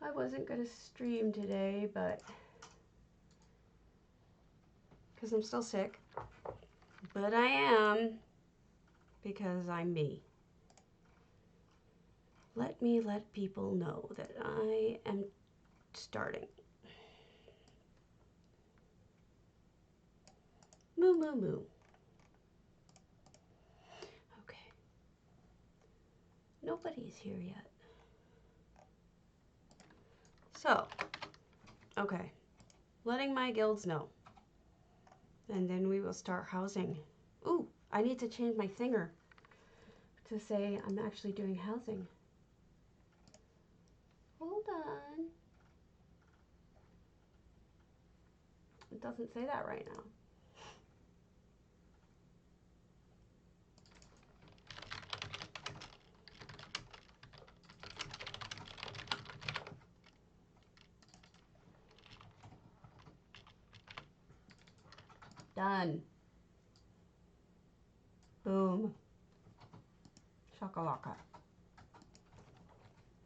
I wasn't going to stream today, but because I'm still sick, but I am because I'm me. Let me let people know that I am starting. Moo, moo, moo. Okay. Nobody's here yet. So, okay. Letting my guilds know. And then we will start housing. Ooh, I need to change my thinger to say I'm actually doing housing. Hold on. It doesn't say that right now. Done. Boom. Shakalaka.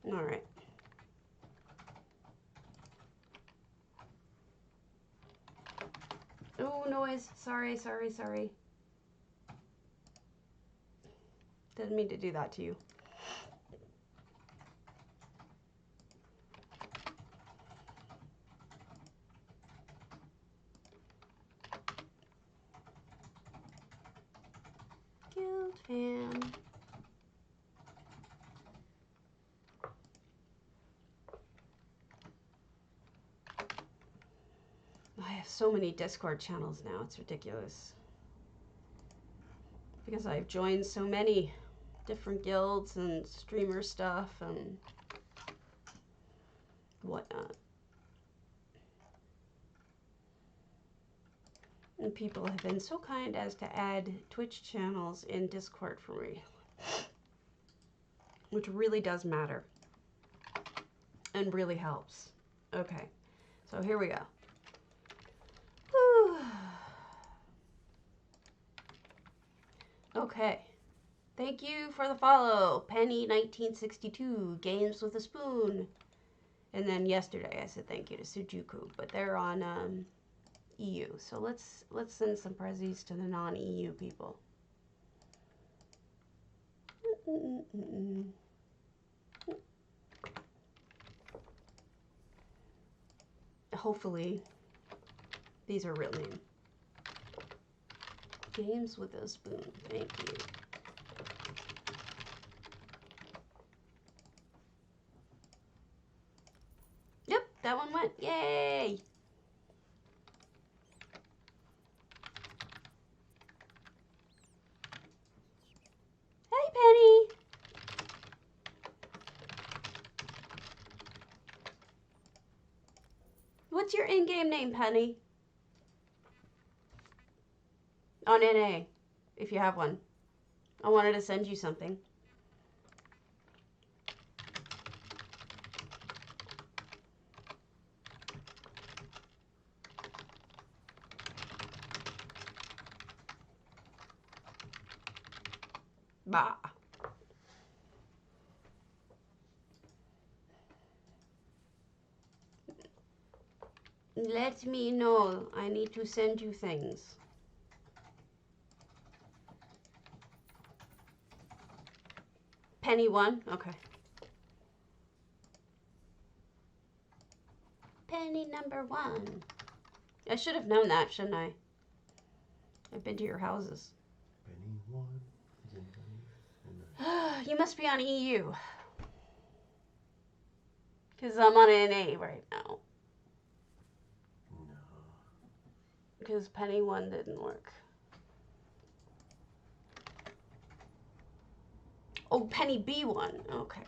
All right. Oh, noise. Sorry, sorry, sorry. Didn't mean to do that to you. Guild fam. I have so many Discord channels now, it's ridiculous. Because I've joined so many different guilds and streamer stuff and whatnot. And people have been so kind as to add Twitch channels in Discord for me, which really does matter and really helps. Okay, so here we go. Whew. Okay, thank you for the follow, Penny1962, Games with a Spoon. And then yesterday I said thank you to Sujuku, but they're on EU. So let's send some prezzies to the non-EU people. Hopefully these are real names. Games with a Spoon. Thank you. Yep, that one went. Yay! Hey, Penny! What's your in-game name, Penny? On NA, if you have one. I wanted to send you something. Bah. Let me know. I need to send you things. Penny 1? Okay. Penny number 1. I should have known that, shouldn't I? I've been to your houses. Penny 1. You must be on EU. Because I'm on NA right now. No. Because Penny 1 didn't work. Oh, Penny B1. Okay.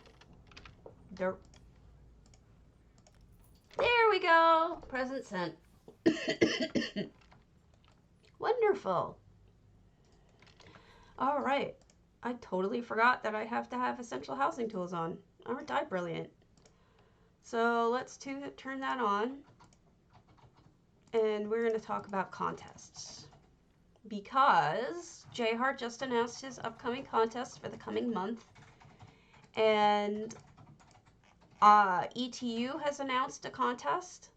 There we go. Present sent. Wonderful. All right. I totally forgot that I have to have essential housing tools on. Aren't I brilliant? So let's turn that on. And we're going to talk about contests. Because J-Heart just announced his upcoming contest for the coming month. And ETU has announced a contest,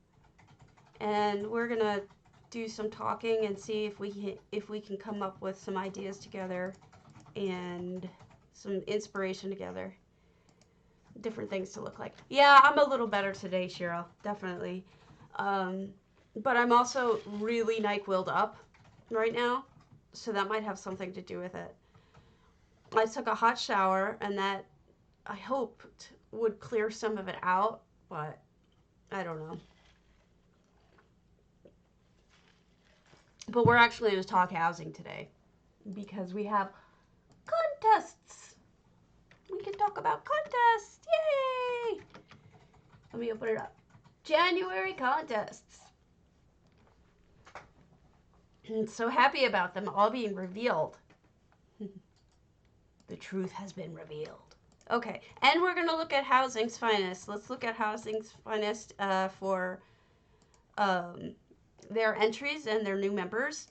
and we're gonna do some talking and see if we can come up with some ideas together and some inspiration together. Different things to look like. Yeah, I'm a little better today, Cheryl. Definitely. But I'm also really NyQuil'd up right now, so that might have something to do with it. I took a hot shower, and that I hoped would clear some of it out, but I don't know. But we're actually going to talk housing today because we have contests. We can talk about contests. Yay! Let me open it up. January contests. I'm so happy about them all being revealed. The truth has been revealed. Okay, and we're going to look at Housing's Finest. Let's look at Housing's Finest for their entries and their new members.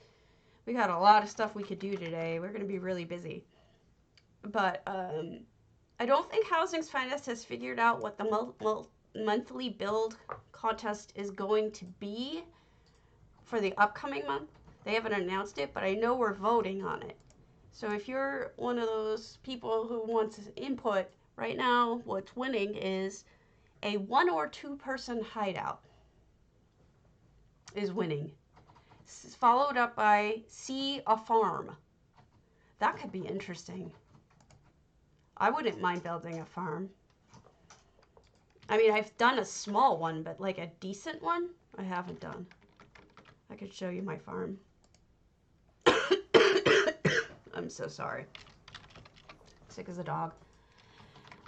We got a lot of stuff we could do today. We're going to be really busy. But I don't think Housing's Finest has figured out what the monthly build contest is going to be for the upcoming month. They haven't announced it, but I know we're voting on it. So if you're one of those people who wants input, right now what's winning is a 1 or 2 person hideout is winning. Followed up by see a farm. That could be interesting. I wouldn't mind building a farm. I mean, I've done a small one, but like a decent one, I haven't done. I could show you my farm. I'm so sorry. Sick as a dog.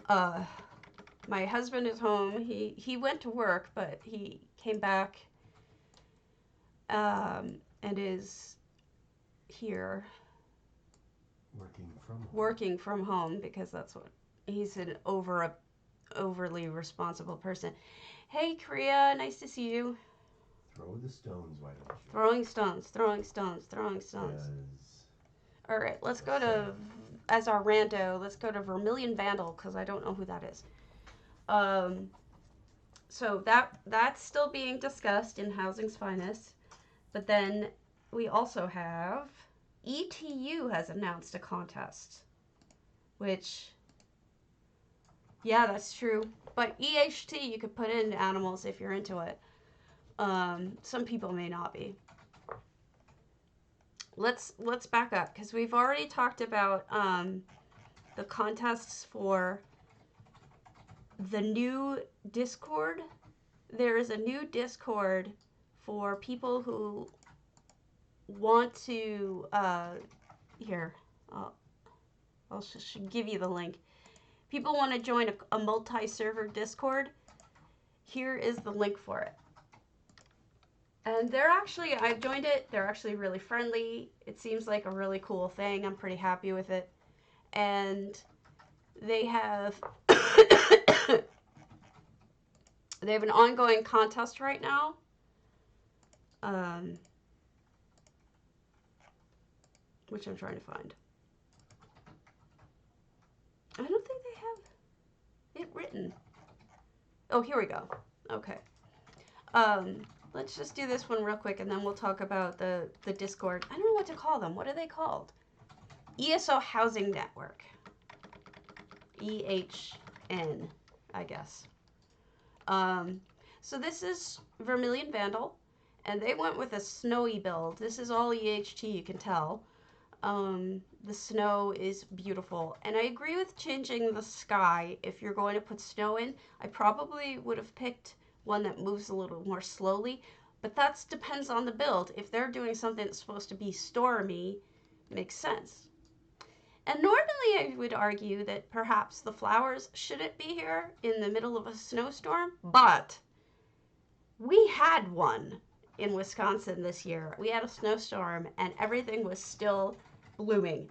My husband is home. He went to work, but he came back and is here. Working from home because that's what he's an overly responsible person. Hey, Kriya, nice to see you. Throw the stones, why don't you? Throwing stones, throwing stones, throwing stones. Yes. All right, let's go to, as our rando, let's go to Vermilion Vandal because I don't know who that is. So that's still being discussed in Housing's Finest. But then we also have ETU has announced a contest, which, yeah, that's true. But EHT, you could put in animals if you're into it. Some people may not be. Let's back up because we've already talked about the contests for the new Discord. There is a new Discord for people who want to here, I'll give you the link. People want to join a multi-server Discord. Here is the link for it. And I've joined it. They're actually really friendly. It seems like a really cool thing. I'm pretty happy with it. And they have they have an ongoing contest right now. Which I'm trying to find. I don't think they have it written. Oh, here we go. Okay. Let's just do this one real quick, and then we'll talk about the Discord. I don't know what to call them. What are they called? ESO Housing Network. EHN, I guess. So this is Vermilion Vandal, and they went with a snowy build. This is all EHT, you can tell. The snow is beautiful, and I agree with changing the sky. If you're going to put snow in, I probably would have picked one that moves a little more slowly, but that depends on the build. If they're doing something that's supposed to be stormy, makes sense. And normally I would argue that perhaps the flowers shouldn't be here in the middle of a snowstorm, but we had one in Wisconsin this year. We had a snowstorm and everything was still blooming.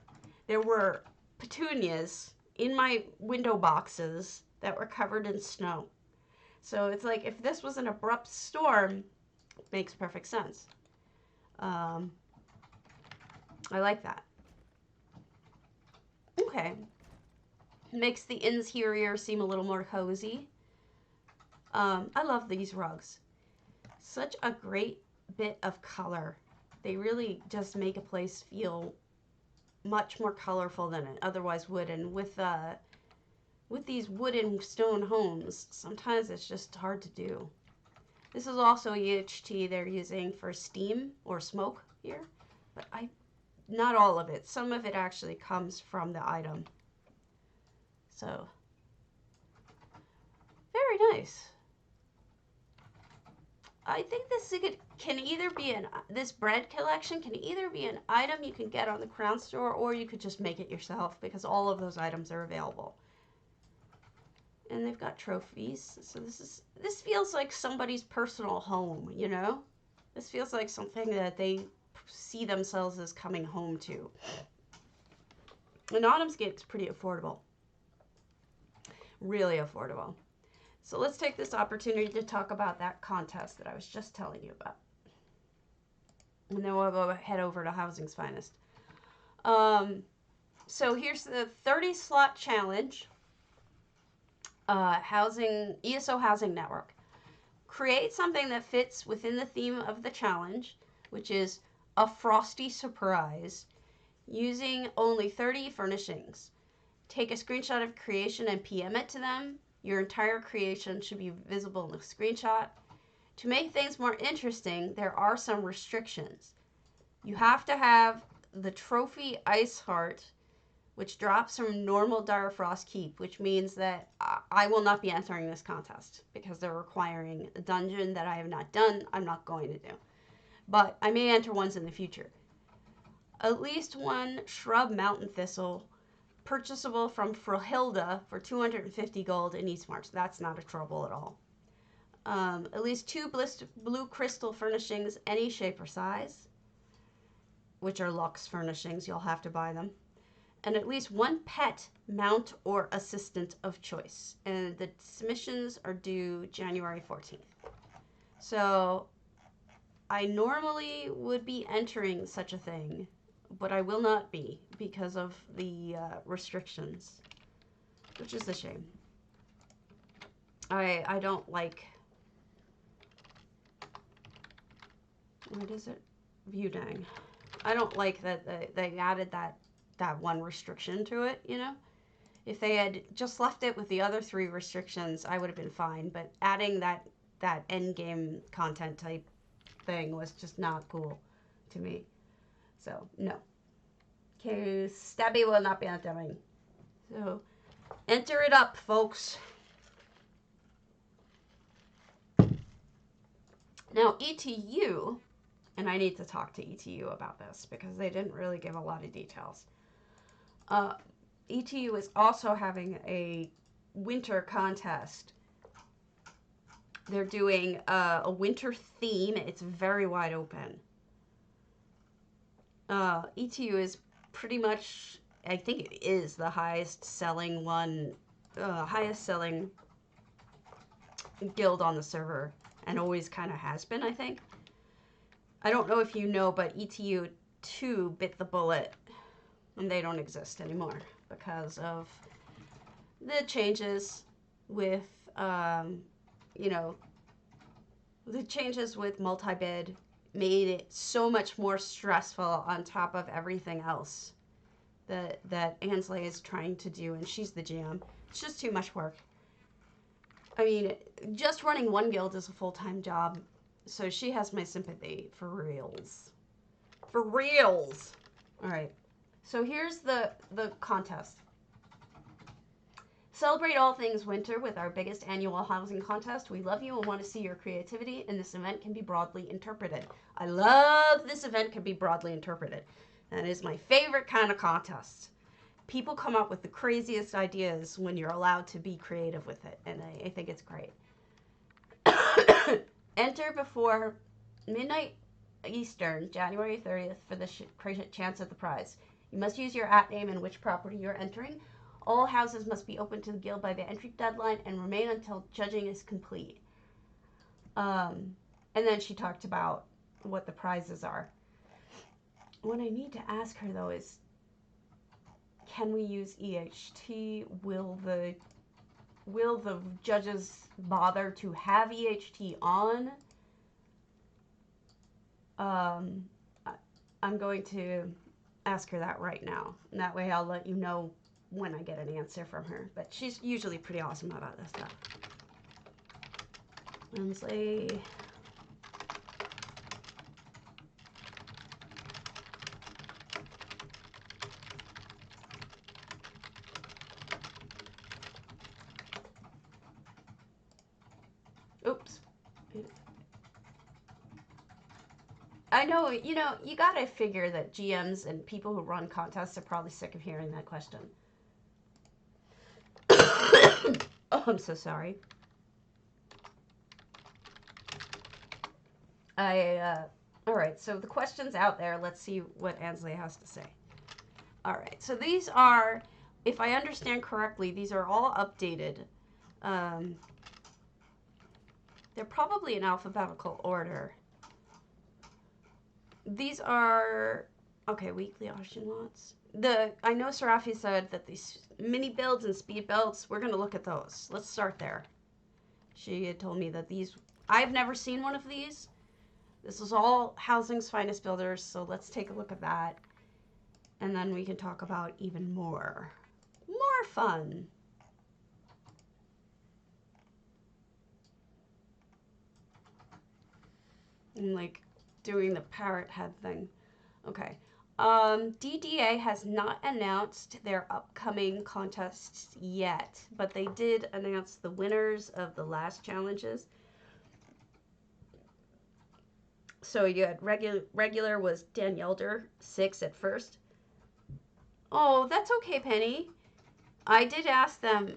There were petunias in my window boxes that were covered in snow. So it's like if this was an abrupt storm, it makes perfect sense. I like that. Okay. Makes the interior seem a little more cozy. I love these rugs. Such a great bit of color. They really just make a place feel much more colorful than it otherwise would. And with these wooden stone homes, sometimes it's just hard to do. This is also EHT they're using for steam or smoke here, but not all of it. Some of it actually comes from the item. So, very nice. I think can either be this bread collection can either be an item you can get on the Crown Store, or you could just make it yourself, because all of those items are available. And they've got trophies. So this feels like somebody's personal home, you know? This feels like something that they see themselves as coming home to. And Autumn's Gate's pretty affordable. Really affordable. So let's take this opportunity to talk about that contest that I was just telling you about. And then we'll go head over to Housing's Finest. So here's the 30 slot challenge. ESO Housing Network. Create something that fits within the theme of the challenge, which is a frosty surprise, using only 30 furnishings. Take a screenshot of creation and PM it to them. Your entire creation should be visible in the screenshot. To make things more interesting, there are some restrictions. You have to have the trophy ice heart, which drops from normal Dire Frost Keep, which means that I will not be entering this contest because they're requiring a dungeon that I have not done. I'm not going to do. But I may enter ones in the future. At least one shrub mountain thistle, purchasable from Frohilda for 250 gold in Eastmarch. That's not a trouble at all. At least 2 blue crystal furnishings, any shape or size, which are luxe furnishings. You'll have to buy them. And at least 1 pet, mount, or assistant of choice. And the submissions are due January 14th. So I normally would be entering such a thing, but I will not be because of the restrictions, which is a shame. I don't like, what is it? Viewdang. I don't like that they added that one restriction to it, you know? If they had just left it with the other 3 restrictions, I would have been fine, but adding that end game content type thing was just not cool to me. So, no. Okay, Stabby will not be entering. So, enter it up, folks. Now, ETU, and I need to talk to ETU about this because they didn't really give a lot of details. ETU is also having a winter contest. They're doing a winter theme. It's very wide open. ETU is pretty much, I think it is the highest selling guild on the server, and always kind of has been, I think. I don't know if you know, but ETU 2 bit the bullet, and they don't exist anymore because of the changes with, you know, the changes with multi-bid made it so much more stressful on top of everything else that Ansley is trying to do, and she's the GM. It's just too much work. I mean, just running one guild is a full-time job, so she has my sympathy, for reals. For reals! Alright, so here's the contest. Celebrate all things winter with our biggest annual housing contest. We love you and want to see your creativity, and this event can be broadly interpreted. I love this event can be broadly interpreted. That is my favorite kind of contest. People come up with the craziest ideas when you're allowed to be creative with it, and I think it's great. Enter before midnight Eastern, January 30th, for the chance at the prize. You must use your @name and which property you're entering. All houses must be open to the guild by the entry deadline and remain until judging is complete. And then she talked about what the prizes are. What I need to ask her, though, is can we use EHT? Will the will the judges bother to have EHT on? I'm going to ask her that right now. And that way I'll let you know when I get an answer from her. But she's usually pretty awesome about this stuff. Lindsley. Oops. I know, you gotta figure that GMs and people who run contests are probably sick of hearing that question. Oh, I'm so sorry. All right, so the question's out there. Let's see what Ansley has to say. All right, so these are, if I understand correctly, these are all updated. They're probably in alphabetical order. These are, okay, weekly auction lots. I know Serafi said that these mini builds and speed builds, we're going to look at those. Let's start there. She had told me that these, I've never seen one of these. This is all Housing's Finest Builders, so let's take a look at that. And then we can talk about even more fun. I'm like doing the parrot head thing. Okay. DDA has not announced their upcoming contests yet, but they did announce the winners of the last challenges. So you had regular was Dan Yelder, 6 at first. Oh, that's okay, Penny. I did ask them.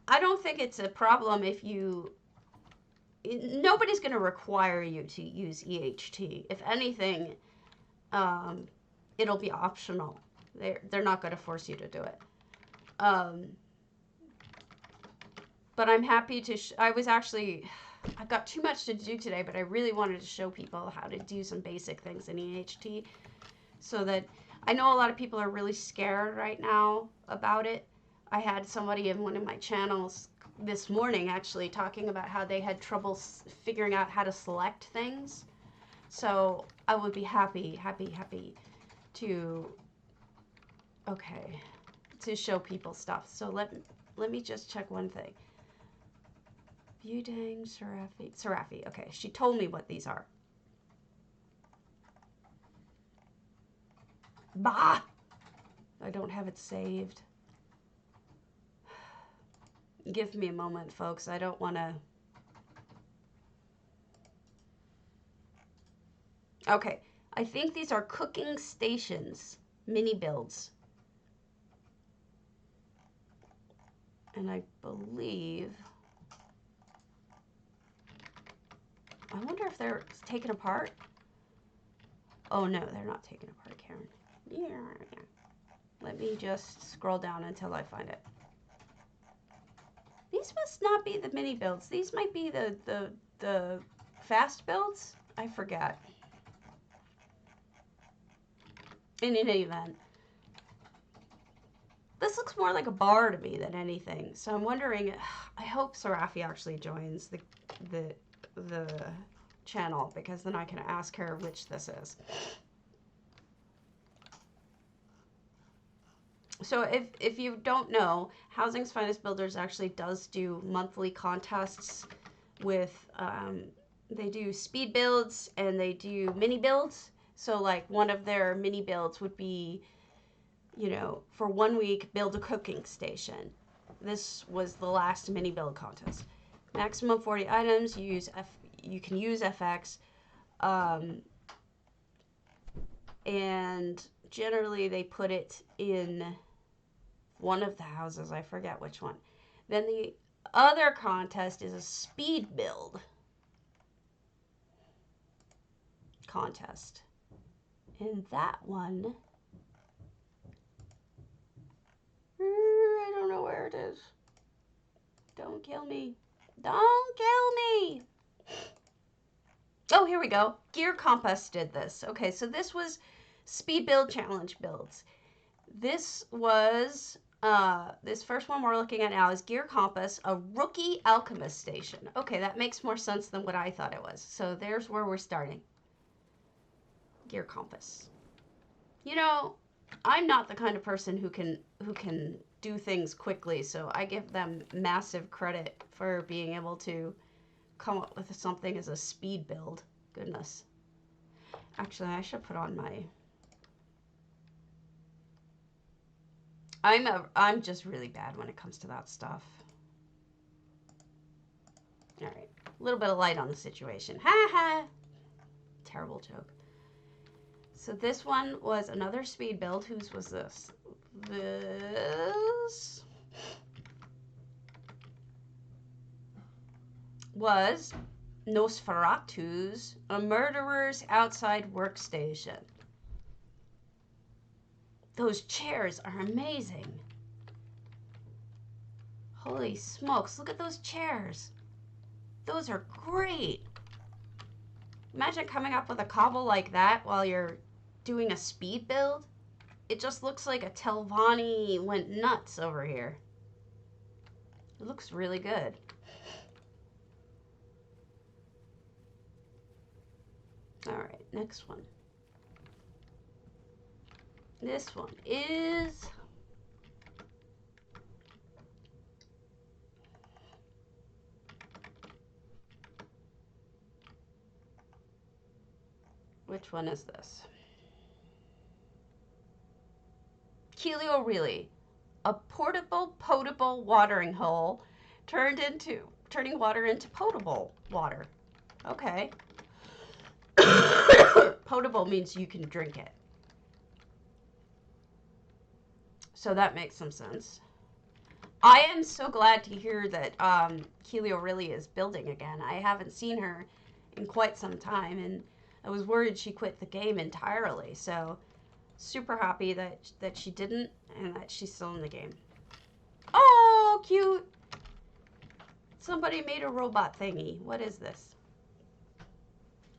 I don't think it's a problem if you... Nobody's going to require you to use EHT. If anything, it'll be optional. They're not going to force you to do it. But I'm happy to... I've got too much to do today, but I really wanted to show people how to do some basic things in EHT so that I know a lot of people are really scared right now about it. I had somebody in one of my channels this morning actually talking about how they had trouble figuring out how to select things. So I would be happy to, to show people stuff. So let me just check one thing. Budang, Serafi. Okay, she told me what these are. Bah! I don't have it saved. Give me a moment, folks. I don't want to... Okay, I think these are cooking stations, mini builds. And I believe... I wonder if they're taken apart. Oh no, they're not taken apart, Karen. Yeah. Let me just scroll down until I find it. These must not be the mini builds. These might be the fast builds. I forget. In any event, this looks more like a bar to me than anything. So I'm wondering. I hope Serafi actually joins the channel, because then I can ask her which this is. So if you don't know, Housing's Finest Builders actually does do monthly contests with, they do speed builds and they do mini builds. So like one of their mini builds would be, for 1 week, build a cooking station. This was the last mini build contest. Maximum 40 items, you can use FX, and generally they put it in one of the houses. I forget which one. Then the other contest is a speed build contest. And that one, I don't know where it is. Don't kill me. Don't kill me. Oh, here we go. Gear Compass did this. Okay, so this was speed build challenge builds. This was This first one we're looking at now is Gear Compass, a rookie alchemist station. Okay, that makes more sense than what I thought it was. So there's where we're starting. Gear Compass. You know, I'm not the kind of person who can do things quickly, so I give them massive credit for being able to come up with something as a speed build. Goodness. Actually, I should put on my... I'm just really bad when it comes to that stuff. All right, a little bit of light on the situation. Ha ha. Terrible joke. So this one was another speed build. Whose was this? This was Nosferatu's A Murderer's Outside Workstation. Those chairs are amazing. Holy smokes, look at those chairs. Those are great. Imagine coming up with a cobble like that while you're doing a speed build. It just looks like a Telvanni went nuts over here. It looks really good. All right, next one. This one is... Which one is this? Keelio Really, a portable, potable watering hole turning water into potable water. Okay. Potable means you can drink it. So that makes some sense. I am so glad to hear that Keelio Really is building again. I haven't seen her in quite some time, and I was worried she quit the game entirely. So super happy that she didn't and that she's still in the game. Oh, cute. Somebody made a robot thingy. What is this?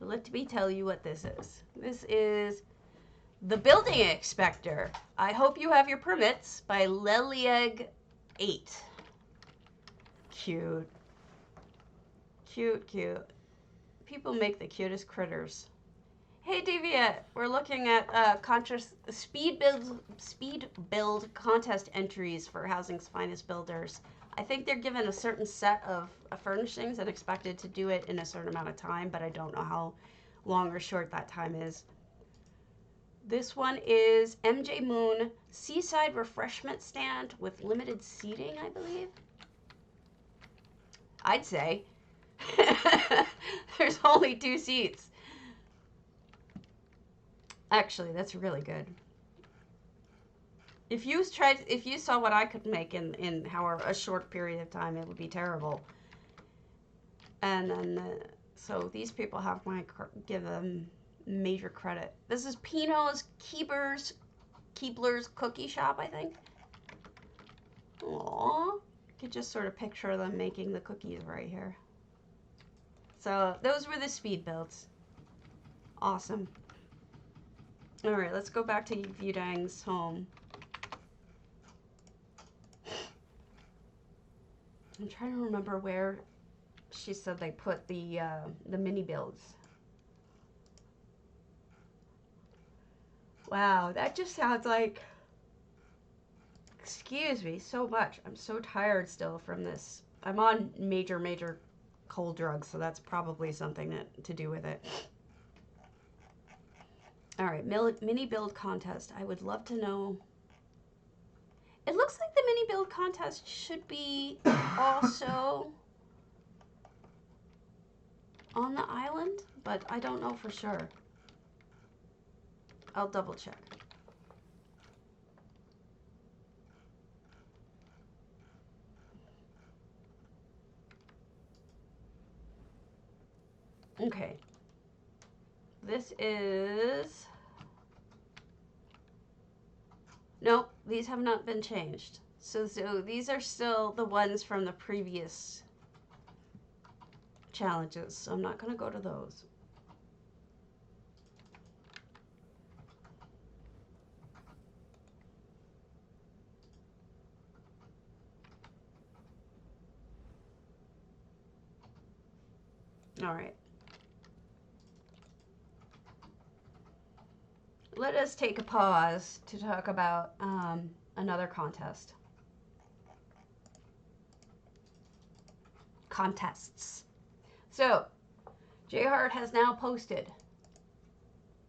Let me tell you what this is. This is the Building Inspector. I hope you have your permits by Lelieg 8. Cute. Cute, cute. People make the cutest critters. Hey Deviant, we're looking at speed build contest entries for Housing's Finest Builders. I think they're given a certain set of furnishings and expected to do it in a certain amount of time, but I don't know how long or short that time is. This one is MJ Moon Seaside Refreshment Stand with limited seating, I believe. I'd say. There's only 2 seats. Actually, that's really good. If you saw what I could make in a short period of time, it would be terrible. And then, so these people have give them major credit. This is Pino's Keebler's Cookie Shop, I think. Aww. You could just sort of picture them making the cookies right here. So those were the speed builds. Awesome. All right, let's go back to Yudang's home. I'm trying to remember where she said they put the mini builds. Wow, that just sounds like, excuse me so much. I'm so tired still from this. I'm on major cold drugs, so that's probably something to do with it. All right, mini build contest. I would love to know. It looks like the mini build contest should be also on the island, but I don't know for sure. I'll double check. Okay. This is... Nope, these have not been changed. So these are still the ones from the previous challenges. So I'm not going to go to those. All right. Let us take a pause to talk about another contest. Contests. So, J Hart has now posted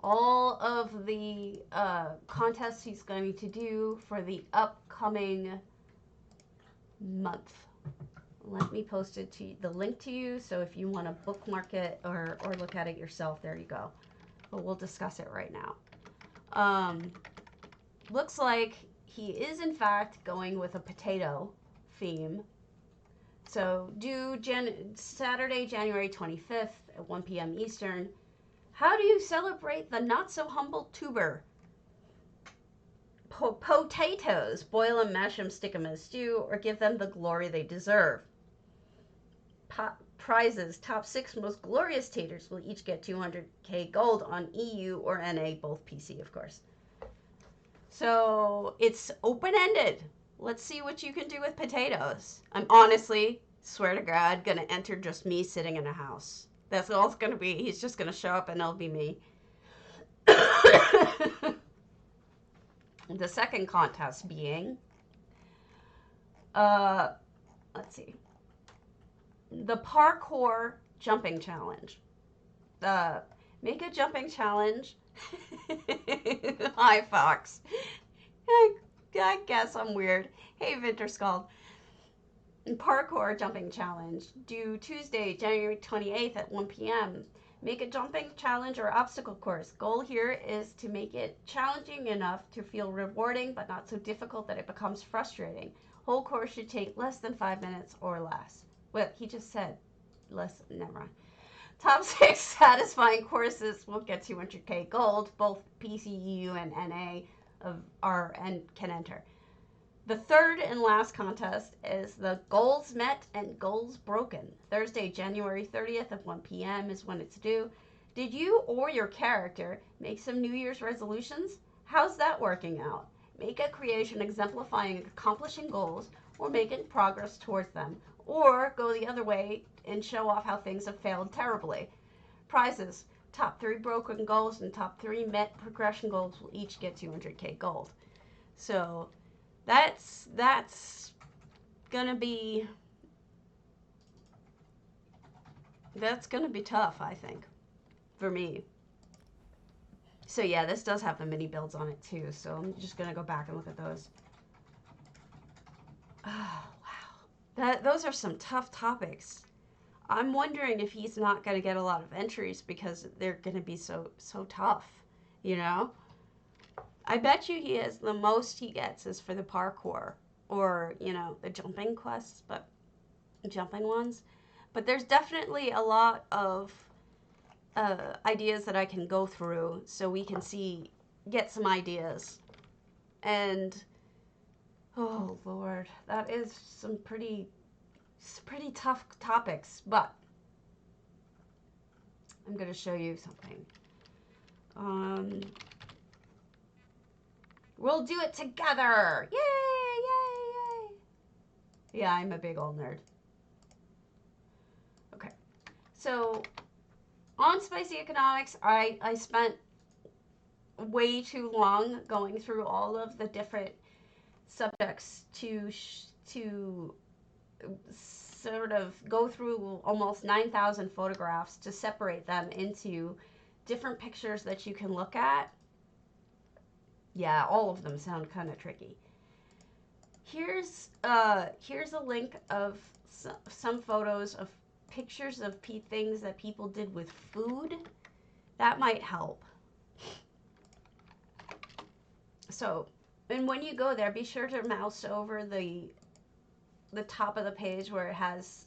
all of the contests he's going to do for the upcoming month. Let me post it to the link to you, so if you want to bookmark it or look at it yourself, there you go. But we'll discuss it right now. Looks like he is in fact going with a potato theme. So due Saturday, January 25th at 1 p.m. Eastern. How do you celebrate the not-so-humble tuber? Potatoes. Boil them, mash them, stick them in a stew, or give them the glory they deserve. Prizes. Top 6 most glorious taters will each get 200k gold on EU or NA, both PC, of course. So it's open-ended. Let's see what you can do with potatoes. I'm honestly, swear to God, going to enter just me sitting in a house. That's all it's going to be. He's just going to show up and it'll be me. The second contest being, let's see, the parkour jumping challenge. Make a jumping challenge. Hi, Fox. I guess I'm weird. Hey, Winterskull. Parkour jumping challenge due Tuesday, January 28th at 1 p.m. Make a jumping challenge or obstacle course. Goal here is to make it challenging enough to feel rewarding but not so difficult that it becomes frustrating. Whole course should take less than 5 minutes or less. Well, he just said less. Never mind. Top 6 satisfying courses will get 200k gold. Both PC, EU, and NA can enter. The third and last contest is the Goals Met and Goals Broken. Thursday, January 30th at 1 p.m. is when it's due. Did you or your character make some New Year's resolutions? How's that working out? Make a creation exemplifying accomplishing goals or making progress towards them. Or go the other way and show off how things have failed terribly. Prizes. Top 3 broken goals and top 3 met progression goals will each get 200k gold. So that's gonna be tough, I think, for me. So yeah, this does have the mini builds on it too, so I'm just gonna go back and look at those. Oh wow, those are some tough topics. I'm wondering if he's not gonna get a lot of entries because they're gonna be so tough, you know. I bet you he has the most he gets is for the parkour or, you know, the jumping quests, but jumping ones. But there's definitely a lot of ideas that I can go through so we can get some ideas. And, oh Lord, that is some pretty tough topics, but I'm going to show you something. We'll do it together. Yay, yay, yay. Yeah, I'm a big old nerd. Okay. So, on Spicy Economics, I spent way too long going through all of the different subjects to sort of go through almost 9,000 photographs to separate them into different pictures that you can look at. Yeah, all of them sound kind of tricky. Here's a link of some photos of pictures of things that people did with food. That might help. So, and when you go there, be sure to mouse over the top of the page where it has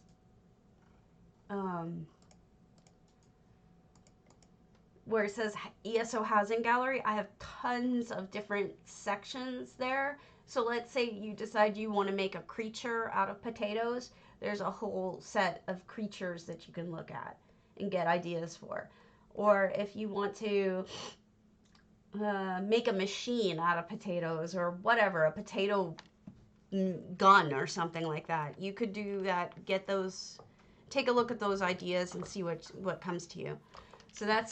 where it says ESO Housing Gallery. I have tons of different sections there. So let's say you decide you want to make a creature out of potatoes. There's a whole set of creatures that you can look at and get ideas for. Or if you want to make a machine out of potatoes or whatever, a potato gun or something like that, you could do that. Get those take a look at those ideas and see what comes to you. So that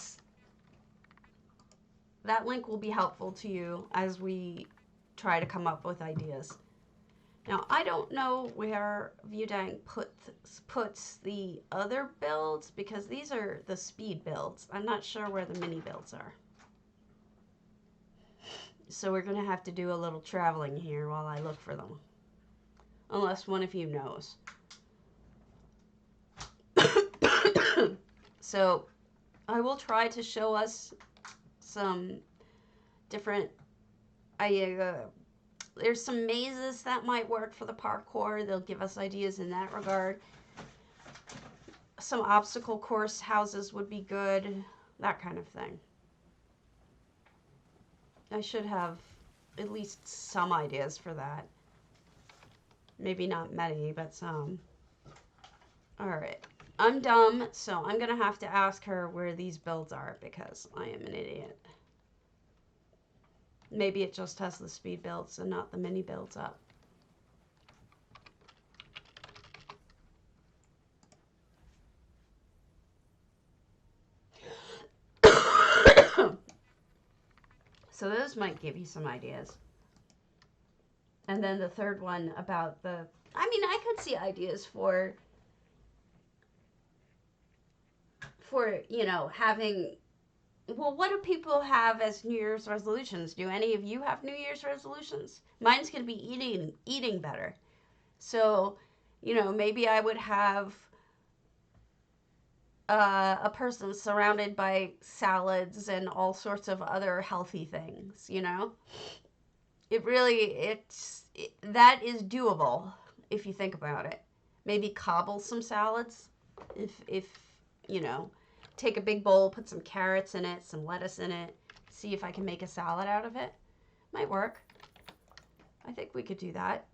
link will be helpful to you as we try to come up with ideas. Now, I don't know where Viewdang puts the other builds, because these are the speed builds. I'm not sure where the mini builds are. So we're going to have to do a little traveling here while I look for them. Unless one of you knows. So I will try to show us some different there's some mazes that might work for the parkour. They'll give us ideas in that regard. Some obstacle course houses would be good. That kind of thing. I should have at least some ideas for that. Maybe not many, but some. Alright. I'm dumb, so I'm going to have to ask her where these builds are because I am an idiot. Maybe it just has the speed builds and not the mini builds up. So those might give you some ideas. And then the third one about I could see ideas for having, well, what do people have as New Year's resolutions? Do any of you have New Year's resolutions? Mine's going to be eating better. So, maybe I would have a person surrounded by salads and all sorts of other healthy things, that is doable if you think about it. Maybe cobble some salads if take a big bowl, put some carrots in it, some lettuce in it, see if I can make a salad out of it. Might work. I think we could do that.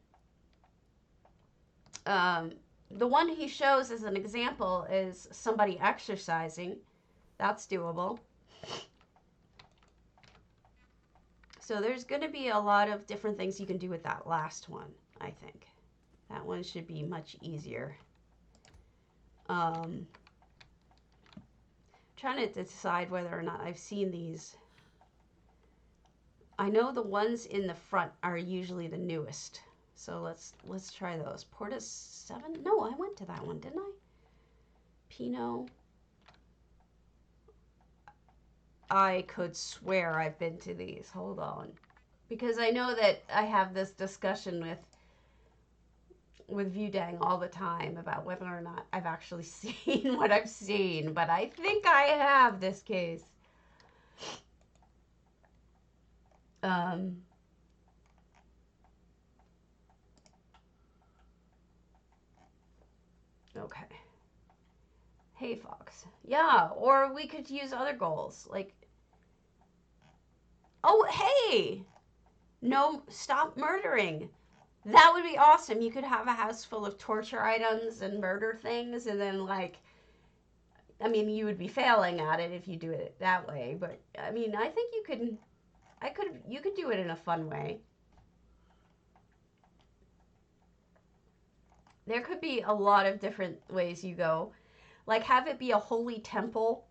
The one he shows as an example is somebody exercising. That's doable. So there's going to be a lot of different things you can do with that last one, I think. That one should be much easier. Trying to decide whether or not I've seen these. I know the ones in the front are usually the newest. So let's try those. Porta's 7? No, I went to that one, didn't I? Pinot. I could swear I've been to these. Hold on. Because I know that I have this discussion with Viewdang all the time about whether or not I've actually seen what I've seen, but I think I have this case. Okay. Hey, Fox. Yeah, or we could use other goals, like, oh, hey! No, stop murdering. That would be awesome. You could have a house full of torture items and murder things, and then, you would be failing at it if you do it that way, but, I think you could do it in a fun way. There could be a lot of different ways you go. Like, have it be a holy temple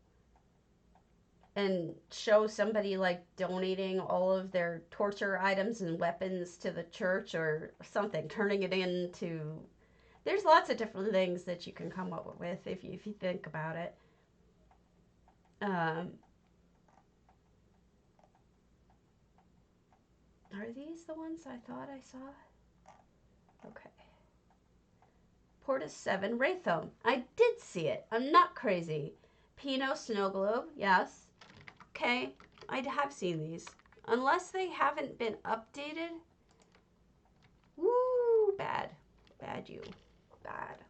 and show somebody, donating all of their torture items and weapons to the church or something, turning it into... There's lots of different things that you can come up with if you think about it. Are these the ones I thought I saw? Okay. Porta's 7, Wraithome. I did see it. I'm not crazy. Pinot Snow Globe, yes. Okay, I have seen these. Unless they haven't been updated. Woo, bad. Bad you. Bad.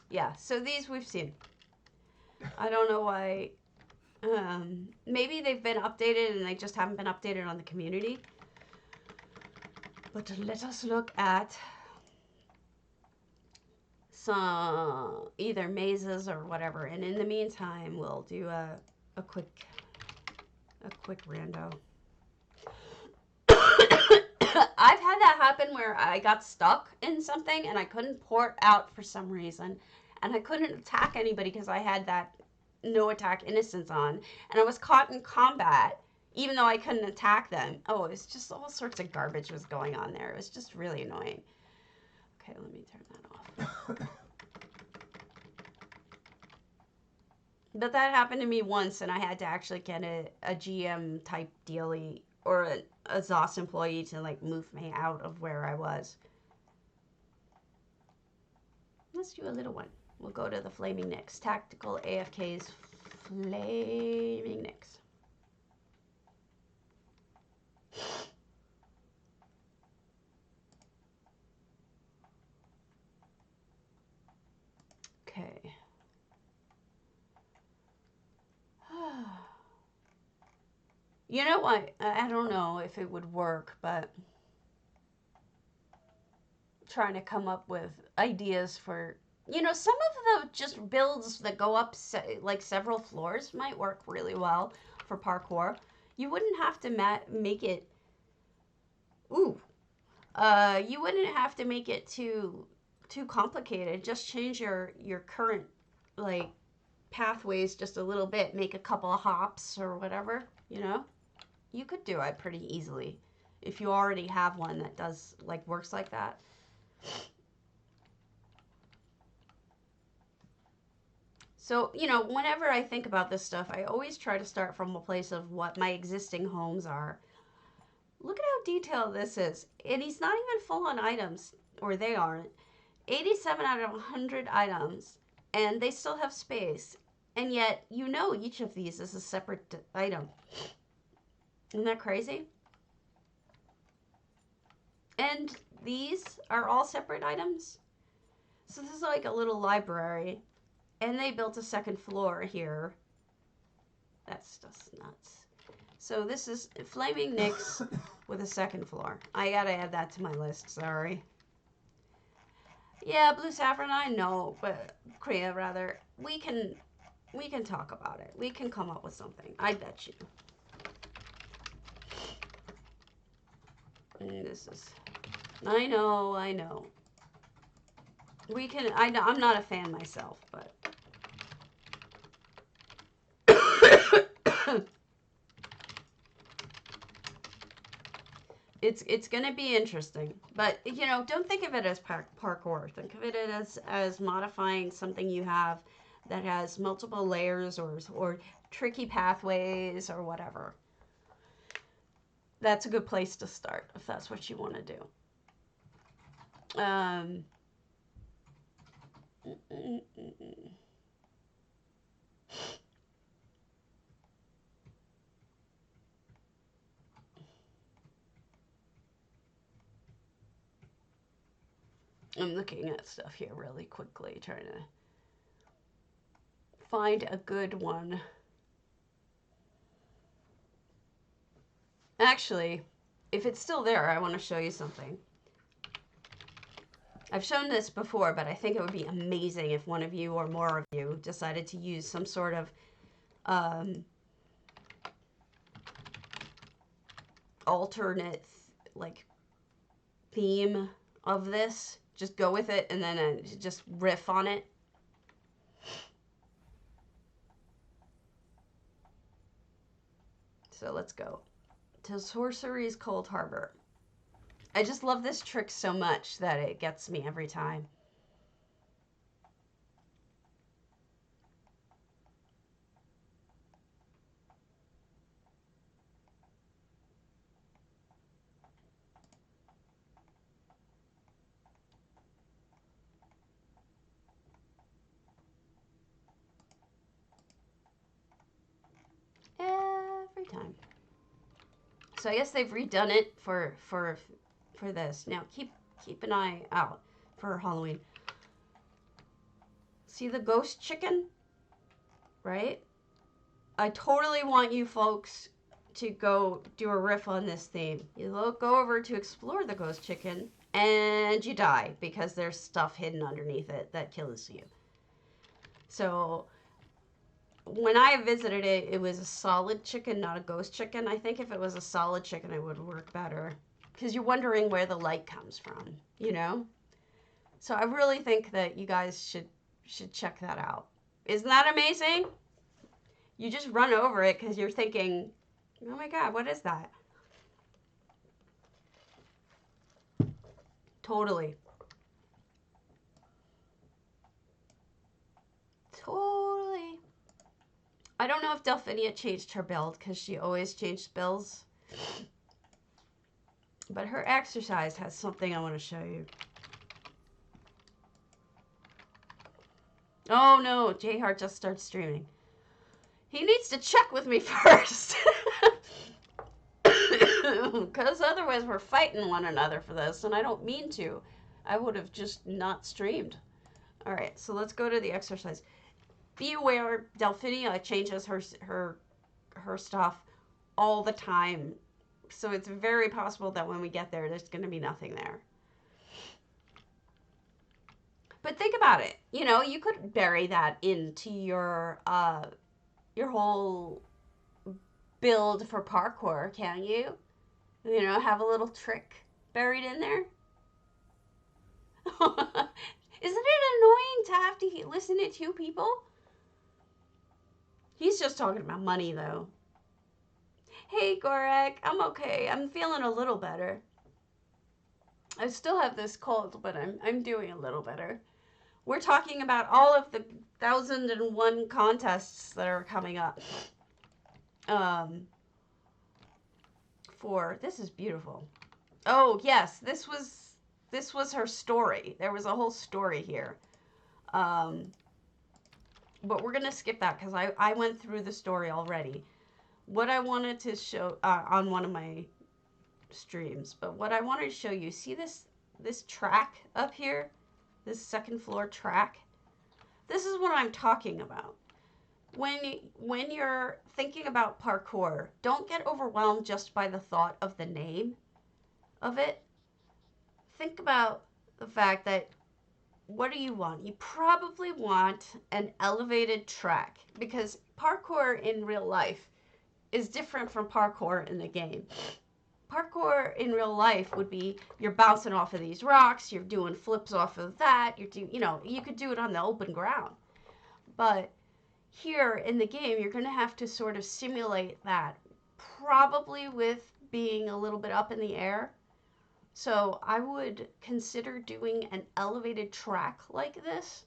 Yeah, so these we've seen. I don't know why. Maybe they've been updated and they just haven't been updated on the community. But let us look at some either mazes or whatever, and in the meantime we'll do a quick rando. I've had that happen where I got stuck in something and I couldn't port out for some reason. And I couldn't attack anybody because I had that no attack innocence on. And I was caught in combat even though I couldn't attack them. Oh, it was just all sorts of garbage was going on there. It was just really annoying. Okay, let me turn that off. But that happened to me once, and I had to actually get a GM type dealie or a ZOS employee to like move me out of where I was. Let's do a little one. We'll go to the Flaming Nyx. Tactical AFK's Flaming Nyx. Okay. You know what? I don't know if it would work, but trying to come up with ideas for, you know, some of the just builds that go up like several floors might work really well for parkour. You wouldn't have to make it, you wouldn't have to make it too complicated. Just change your current like pathways just a little bit, make a couple of hops or whatever, you know? You could do it pretty easily if you already have one that does like works like that. So, you know, whenever I think about this stuff, I always try to start from a place of what my existing homes are. Look at how detailed this is. And he's not even full on items, or they aren't. 87 out of 100 items, and they still have space. And yet, you know, each of these is a separate item. Isn't that crazy? And these are all separate items. So this is like a little library. And they built a second floor here. That's just nuts. So this is Flaming Nyx with a second floor. I gotta add that to my list, sorry. Yeah, Blue Saffron, I know, but Kriya, rather, we can talk about it. We can come up with something. I bet you. And this is, I know. We can, I'm not a fan myself, but. It's gonna be interesting, but you know, don't think of it as parkour. Think of it as modifying something you have that has multiple layers or tricky pathways or whatever. That's a good place to start if that's what you want to do. I'm looking at stuff here really quickly, trying to find a good one. Actually, if it's still there, I want to show you something. I've shown this before, but I think it would be amazing if one of you or more of you decided to use some sort of alternate like theme of this. Just go with it and then just riff on it. So let's go to Sorcery's Coldharbour. I just love this trick so much that it gets me every time. Every time. So I guess they've redone it for this. Now keep an eye out for Halloween. See the ghost chicken? Right? I totally want you folks to go do a riff on this theme. You go over to explore the ghost chicken and you die because there's stuff hidden underneath it that kills you. So when I visited it, it was a solid chicken, not a ghost chicken. I think if it was a solid chicken, it would work better. because you're wondering where the light comes from, you know? So I really think that you guys should check that out. Isn't that amazing? You just run over it because you're thinking, oh my God, what is that? Totally. Totally. I don't know if Delphinia changed her build because she always changed builds. But her exercise has something I want to show you. Oh no, J Hart just started streaming. He needs to check with me first. Because otherwise we're fighting one another for this, and I don't mean to. I would have just not streamed. Alright, so let's go to the exercise. Be aware, Delphinia changes her stuff all the time. So it's very possible that when we get there, there's going to be nothing there. But think about it. You know, you could bury that into your whole build for parkour, can't you? You know, have a little trick buried in there. Isn't it annoying to have to listen to two people? He's just talking about money, though. Hey, Gorek, I'm okay. I'm feeling a little better. I still have this cold, but I'm doing a little better. We're talking about all of the 1001 contests that are coming up. This is beautiful. Oh yes, this was her story. There was a whole story here. But we're gonna skip that because I went through the story already. What I wanted to show on one of my streams, but what I wanted to show you, see this track up here, this second floor track. This is what I'm talking about. When you're thinking about parkour, don't get overwhelmed just by the thought of the name of it. Think about the fact that, what do you want? You probably want an elevated track, because parkour in real life is different from parkour in the game. Parkour in real life would be you're bouncing off of these rocks, you're doing flips off of that, you could do it on the open ground. But here in the game, you're going to have to sort of simulate that, probably with being a little bit up in the air. So I would consider doing an elevated track like this,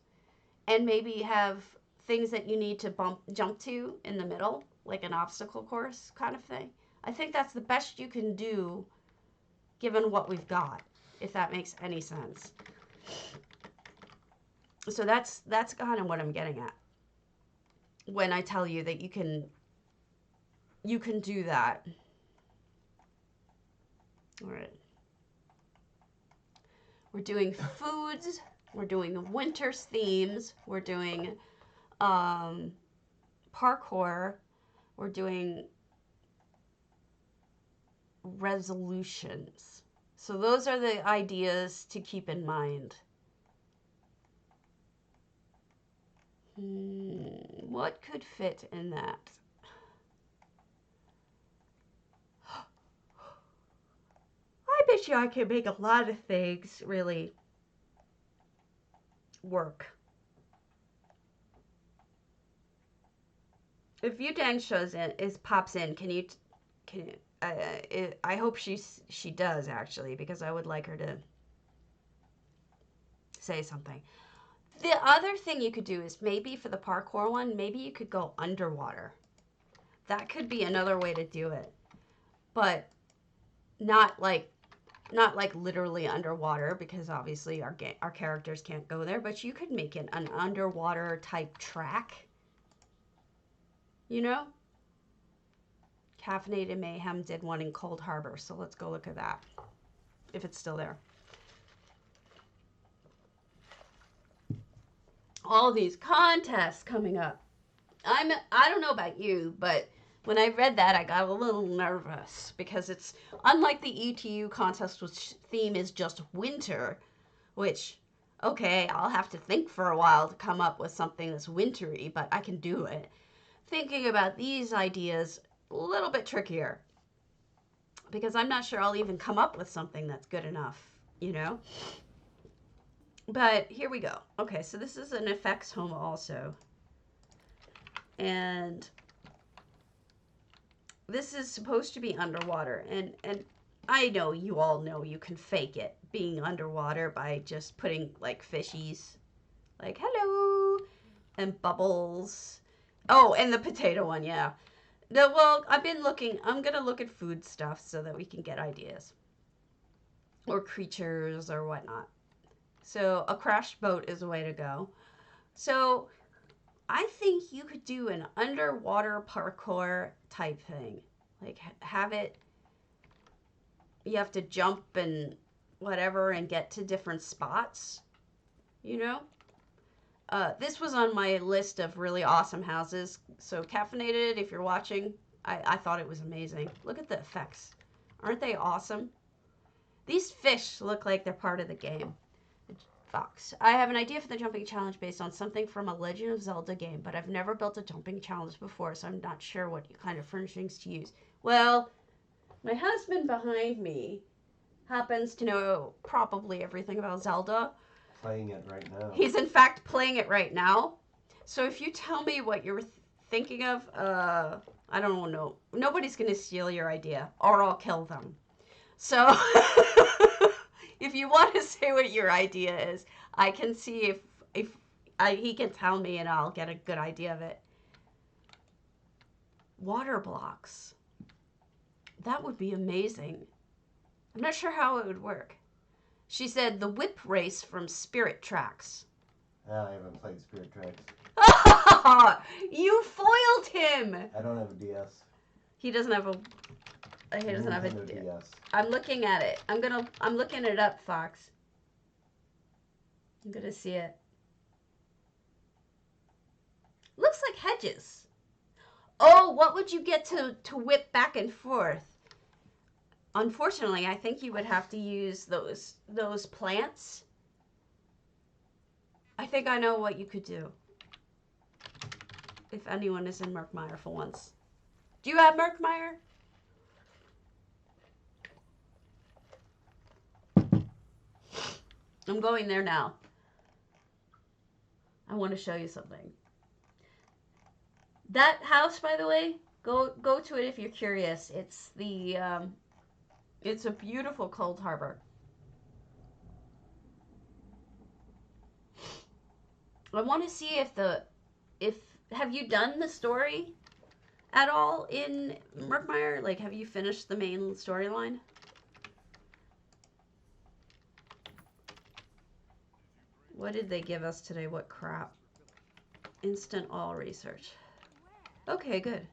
and maybe have things that you need to jump to in the middle, like an obstacle course kind of thing. I think that's the best you can do given what we've got, if that makes any sense. So that's kind of what I'm getting at when I tell you that you can do that. All right. We're doing foods, we're doing winter themes, we're doing parkour, we're doing resolutions. So those are the ideas to keep in mind. What could fit in that? I bet you I could make a lot of things really work. If Yudang pops in, can you I hope she does, actually, because I would like her to say something. The other thing you could do is, maybe for the parkour one, maybe you could go underwater. That could be another way to do it. But not like literally underwater, because obviously our characters can't go there, but you could make it an underwater type track. You know? Caffeinated Mayhem did one in Coldharbour, so let's go look at that, if it's still there. All these contests coming up. I don't know about you, but when I read that, I got a little nervous, because it's unlike the ETU contest, which theme is just winter, which, okay, I'll have to think for a while to come up with something that's wintry, but I can do it. Thinking about these ideas, a little bit trickier. because I'm not sure I'll even come up with something that's good enough, you know? But here we go. Okay, so this is an effects home also. And this is supposed to be underwater. And I know you all know you can fake it being underwater by just putting like fishies. Like, hello, and bubbles. Oh, and the potato one, yeah. No, well, I'm going to look at food stuff so that we can get ideas. Or creatures or whatnot. So a crashed boat is a way to go. So I think you could do an underwater parkour type thing. Like have it, you have to jump and whatever and get to different spots, you know? This was on my list of really awesome houses. So Caffeinated, if you're watching, I thought it was amazing. Look at the effects. Aren't they awesome? These fish look like they're part of the game. Fox. I have an idea for the jumping challenge based on something from a Legend of Zelda game, but I've never built a jumping challenge before, so I'm not sure what kind of furnishings to use. Well, my husband behind me happens to know probably everything about Zelda. Playing it right now. He's in fact playing it right now. So if you tell me what you're thinking of, I don't know. Nobody's going to steal your idea, or I'll kill them. So if you want to say what your idea is, I can see if he can tell me and I'll get a good idea of it. Water blocks. That would be amazing. I'm not sure how it would work. She said the whip race from Spirit Tracks. I haven't played Spirit Tracks. You foiled him! I don't have a DS. He doesn't have a DS. I'm looking at it. I'm looking it up, Fox. I'm gonna see it. Looks like hedges. Oh, what would you get to whip back and forth? Unfortunately, I think you would have to use those plants. I think I know what you could do. If anyone is in Murkmire for once. Do you have Murkmire? I'm going there now. I want to show you something. That house, by the way, go to it if you're curious. It's the it's a beautiful Coldharbour. I want to see if have you done the story at all in Murkmire? Like, have you finished the main storyline? What did they give us today? What crap? Instant all research. Okay, good.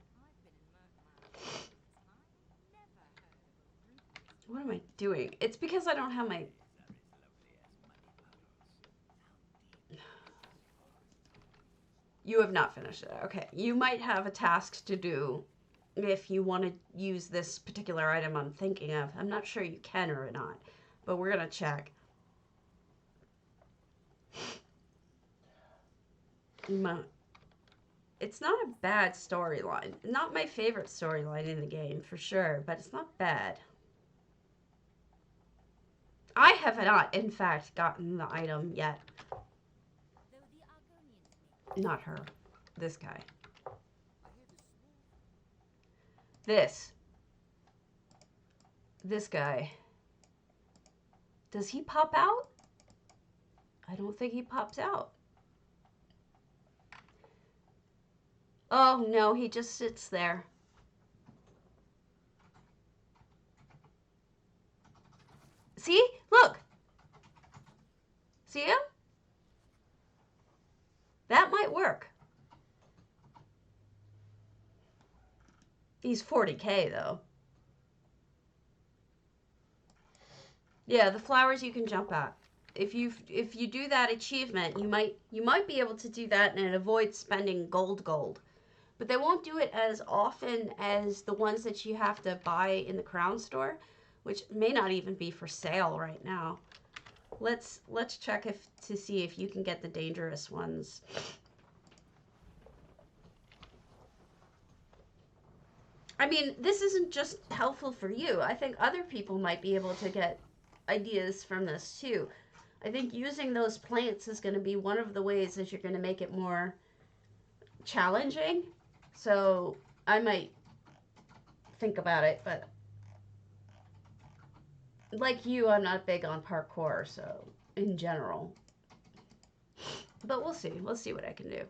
What am I doing? It's because I don't have my... You have not finished it. Okay. You might have a task to do if you want to use this particular item I'm thinking of. I'm not sure you can or not, but we're going to check. It's not a bad storyline. Not my favorite storyline in the game, for sure, but it's not bad. I have not, in fact, gotten the item yet. Not her. This guy. This guy. Does he pop out? I don't think he pops out. Oh, no, he just sits there. See? Look. See him? That might work. He's 40K, though. Yeah, the flowers you can jump at. If you do that achievement, you might be able to do that and avoid spending gold. But they won't do it as often as the ones that you have to buy in the Crown store, which may not even be for sale right now. Let's check to see if you can get the dangerous ones. I mean, this isn't just helpful for you. I think other people might be able to get ideas from this too. I think using those plants is going to be one of the ways that you're going to make it more challenging. So I might think about it, but like you, I'm not big on parkour, so in general. But we'll see. We'll see what I can do.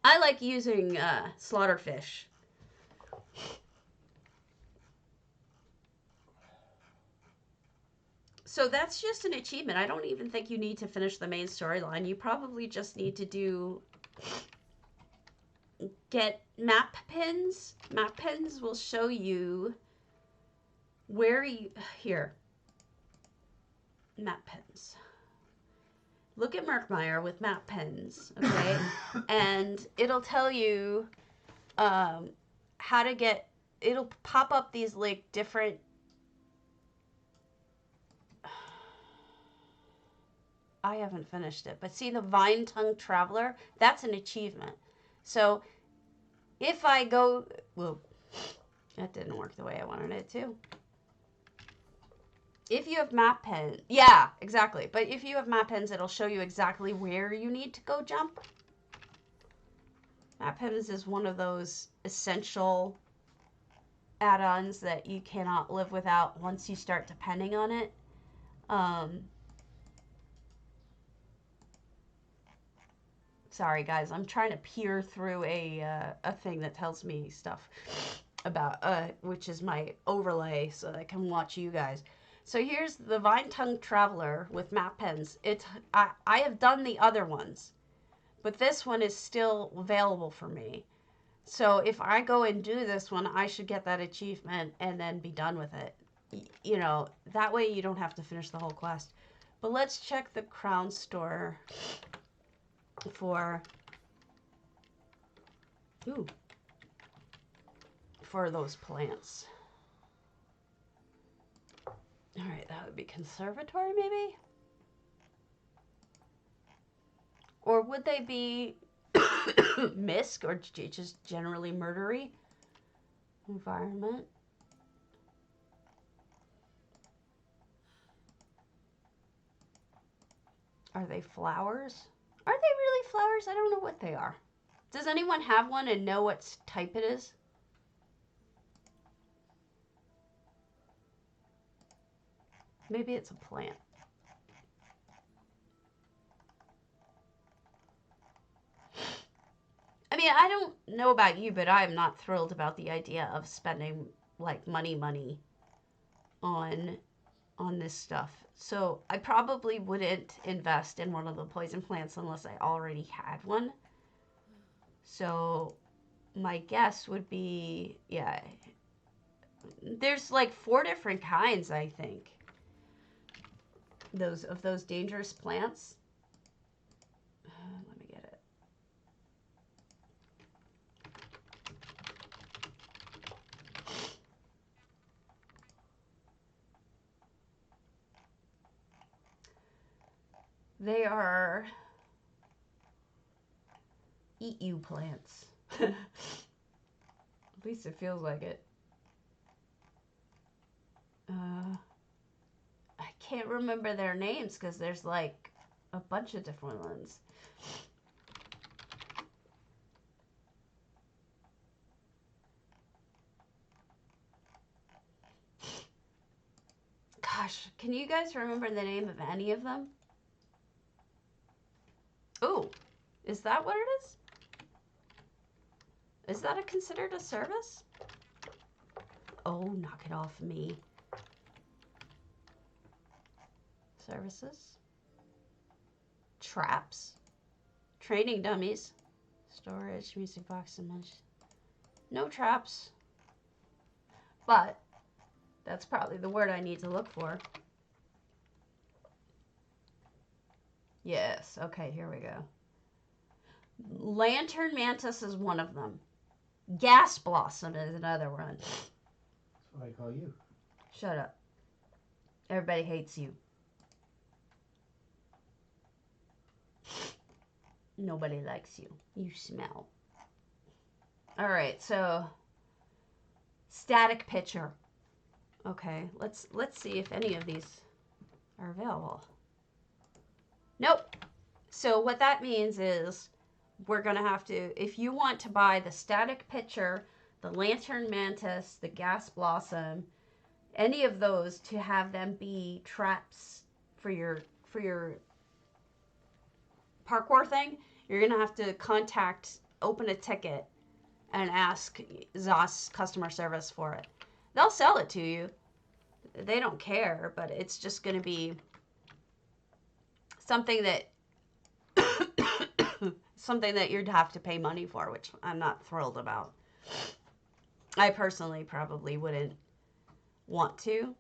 I like using slaughterfish. So that's just an achievement. I don't even think you need to finish the main storyline. You probably just need to get map pins. Map pins will show you where you, here, map pins. Look at Merkmeyer with map pens, okay? And it'll tell you how to get, it'll pop up these like different, I haven't finished it, but see the vine-tongued traveler? That's an achievement. So if I go, well, that didn't work the way I wanted it to. If you have map pens, yeah, exactly. But if you have map pens, it'll show you exactly where you need to go jump. Map pens is one of those essential add-ons that you cannot live without once you start depending on it. Sorry guys, I'm trying to peer through a thing that tells me stuff about, which is my overlay so that I can watch you guys. So here's the vine-tongued traveler with map pens. I have done the other ones, but this one is still available for me. So if I go and do this one, I should get that achievement and then be done with it. You know, that way you don't have to finish the whole quest. But let's check the crown store for those plants. All right, that would be conservatory maybe? Or would they be misc or just generally murdery? Environment. Are they flowers? Are they really flowers? I don't know what they are. Does anyone have one and know what type it is? Maybe it's a plant. I mean, I don't know about you, but I am not thrilled about the idea of spending like money on this stuff. So I probably wouldn't invest in one of the poison plants unless I already had one. So my guess would be, yeah, there's like 4 different kinds, I think. Those dangerous plants. Let me get it. They are eat you plants. At least it feels like it. I can't remember their names because there's like a bunch of different ones. Gosh, can you guys remember the name of any of them? Oh, is that what it is? Is that considered a service? Oh, knock it off me. Services. Traps. Training dummies. Storage, music box, and much. No traps. But that's probably the word I need to look for. Yes, okay, here we go. Lantern mantis is one of them. Gas blossom is another one. That's what I call you. Shut up. Everybody hates you. Nobody likes you. You smell. Alright, so Static picture. Okay, let's see if any of these are available. Nope. So what that means is we're going to have to, if you want to buy the static pitcher, the lantern mantis, the gas blossom, any of those to have them be traps for your parkour thing, you're going to have to open a ticket and ask ZOS customer service for it. They'll sell it to you. They don't care, but it's just going to be something that something that you'd have to pay money for, which I'm not thrilled about. I personally probably wouldn't want to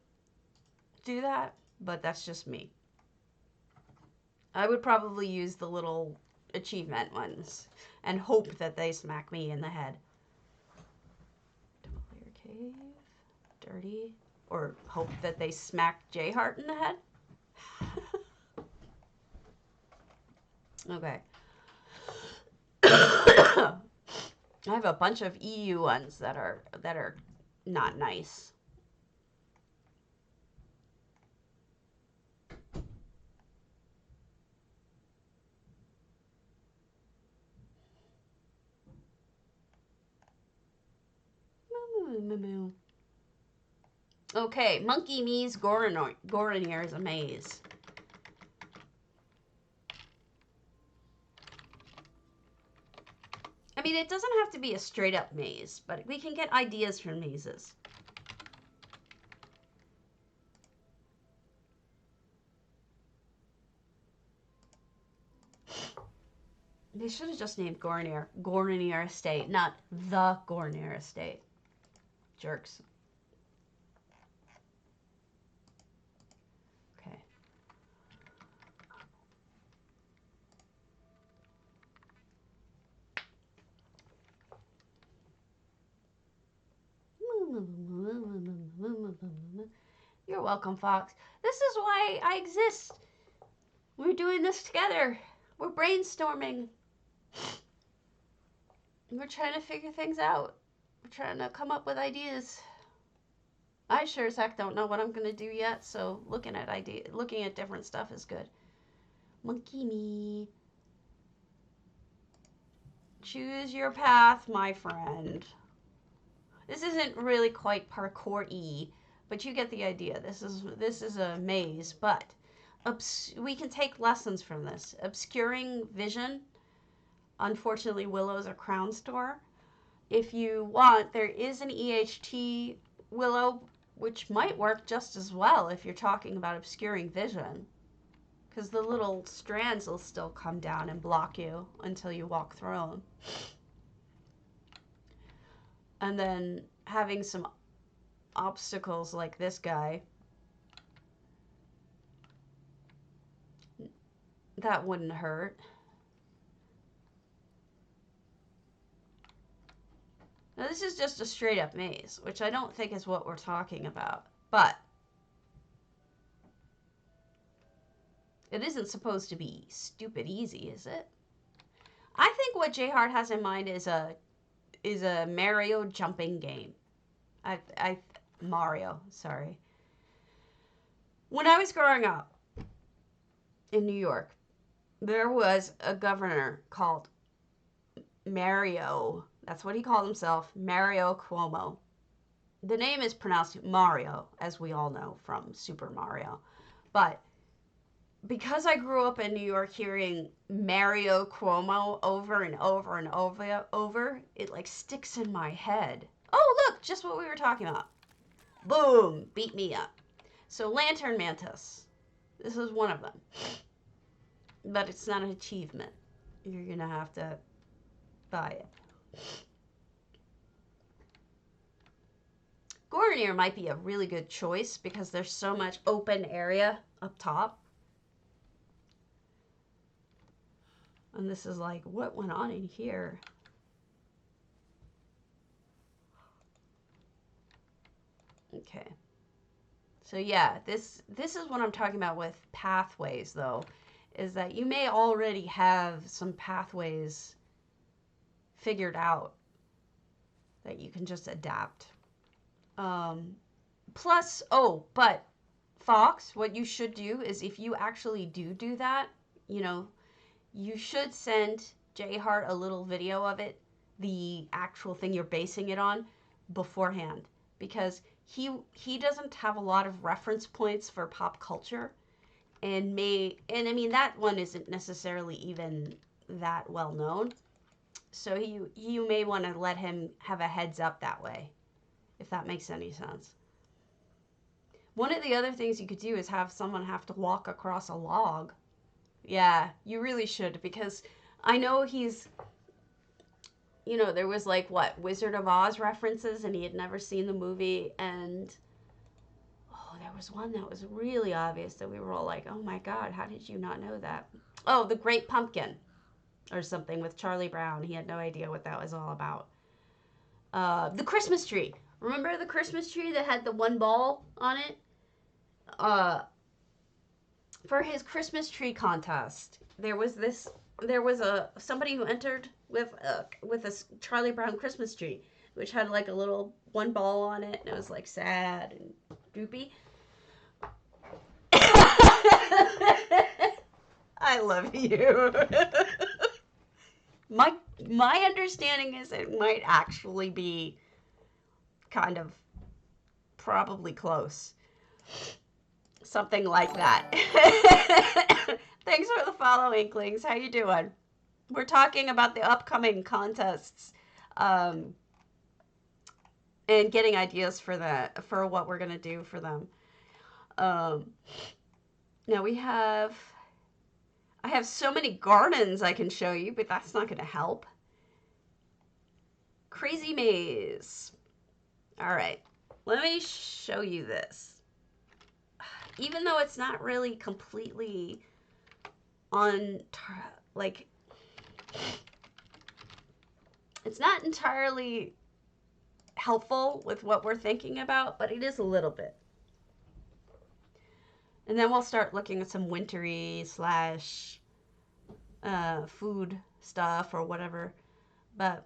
do that, but that's just me. I would probably use the little achievement ones and hope that they smack me in the head. Double layer cave, dirty, or hope that they smack J-Heart in the head. Okay. I have a bunch of EU ones that are not nice. Okay, Monkey Me's Goronir is a maze. I mean, it doesn't have to be a straight up maze, but we can get ideas from mazes. They should have just named Goronir Estate, not the Goronir Estate. Jerks. Okay. You're welcome, Fox. This is why I exist. We're doing this together. We're brainstorming. We're trying to figure things out. We're trying to come up with ideas. I sure as heck don't know what I'm gonna do yet, so looking at different stuff is good. Monkey me. Choose your path, my friend. This isn't really quite parkour-y, but you get the idea. This is a maze, but we can take lessons from this. Obscuring vision. Unfortunately, Willow's a crown store. If you want, there is an EHT Willow, which might work just as well if you're talking about obscuring vision. Because the little strands will still come down and block you until you walk through them. And then having some obstacles like this guy, that wouldn't hurt. Now this is just a straight up maze, which I don't think is what we're talking about, but it isn't supposed to be stupid easy, is it? I think what J-Heart has in mind is a Mario jumping game. Mario, sorry. When I was growing up in New York, there was a governor called Mario. That's what he called himself, Mario Cuomo. The name is pronounced Mario, as we all know from Super Mario. But because I grew up in New York hearing Mario Cuomo over and over and over, it like sticks in my head. Oh, look, just what we were talking about. Boom, beat me up. So Lantern Mantis. This is one of them. But it's not an achievement. You're going to have to buy it. Goronir might be a really good choice because there's so much open area up top. And this is like, what went on in here? Okay. So yeah, this is what I'm talking about with pathways, though, is that you may already have some pathways figured out that you can just adapt. Plus, oh, but Fox, what you should do is if you actually do that, you know, you should send J Hart a little video of it, the actual thing you're basing it on, beforehand, because he doesn't have a lot of reference points for pop culture, and I mean that one isn't necessarily even that well known, so you may want to let him have a heads up that way, if that makes any sense. One of the other things you could do is have someone have to walk across a log. Yeah, you really should, because I know he's, you know, there was like what, Wizard of Oz references, and he had never seen the movie, and oh, there was one that was really obvious that we were all like, oh my God, how did you not know that? Oh, The Great Pumpkin or something with Charlie Brown. He had no idea what that was all about. The Christmas tree. Remember the Christmas tree that had the one ball on it? Uh, for his Christmas tree contest, there was a somebody who entered with a Charlie Brown Christmas tree, which had like a little one ball on it, and it was like sad and droopy. I love you. my my understanding is it might actually be kind of probably close. Something like that. Thanks for the follow, Inklings. How you doing? We're talking about the upcoming contests, and getting ideas for that, for what we're gonna do for them. Now I have so many gardens I can show you, but that's not gonna help. Crazy maze. All right, let me show you this. Even though it's not really completely on, like, it's not entirely helpful with what we're thinking about, but it is a little bit. And then we'll start looking at some wintry slash food stuff or whatever. But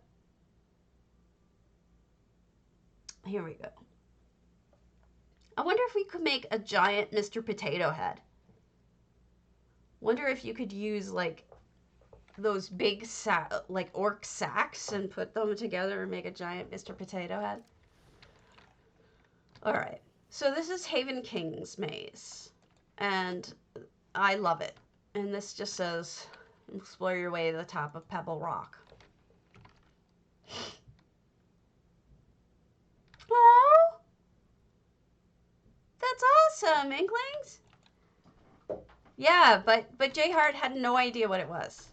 here we go. I wonder if we could make a giant Mr. Potato Head. Wonder if you could use like those big like orc sacks and put them together and make a giant Mr. Potato Head. All right. So this is Haven King's maze, and I love it. And this just says, explore your way to the top of Pebble Rock. Oh, that's awesome, Inklings. Yeah, but J Hart had no idea what it was.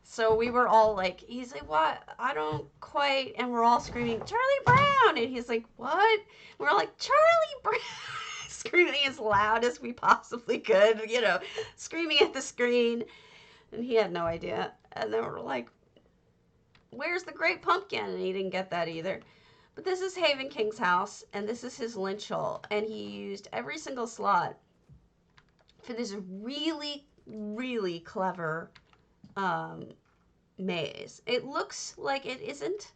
So we were all like, he's like, what? I don't quite, and we're all screaming, Charlie Brown! And he's like, what? And we're like, Charlie Brown! Screaming as loud as we possibly could, you know, screaming at the screen. And he had no idea. And then we're like, where's the Great Pumpkin? And he didn't get that either. But this is Haven King's house, and this is his linchal. And he used every single slot for this really, really clever maze. It looks like it isn't,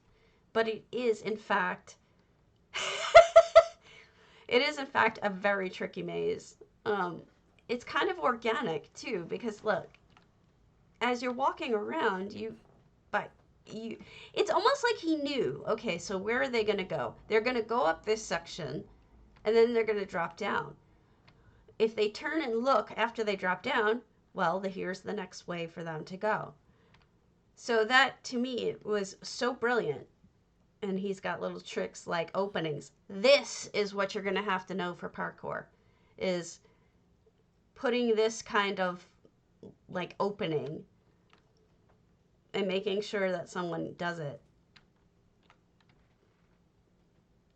but it is in fact it is in fact a very tricky maze. It's kind of organic too, because look, as you're walking around, it's almost like he knew, okay, so where are they going to go? They're going to go up this section, and then they're going to drop down. If they turn and look after they drop down, well, here's the next way for them to go. So that, to me, was so brilliant. And he's got little tricks like openings. This is what you're going to have to know for parkour, is putting this kind of like opening and making sure that someone does it.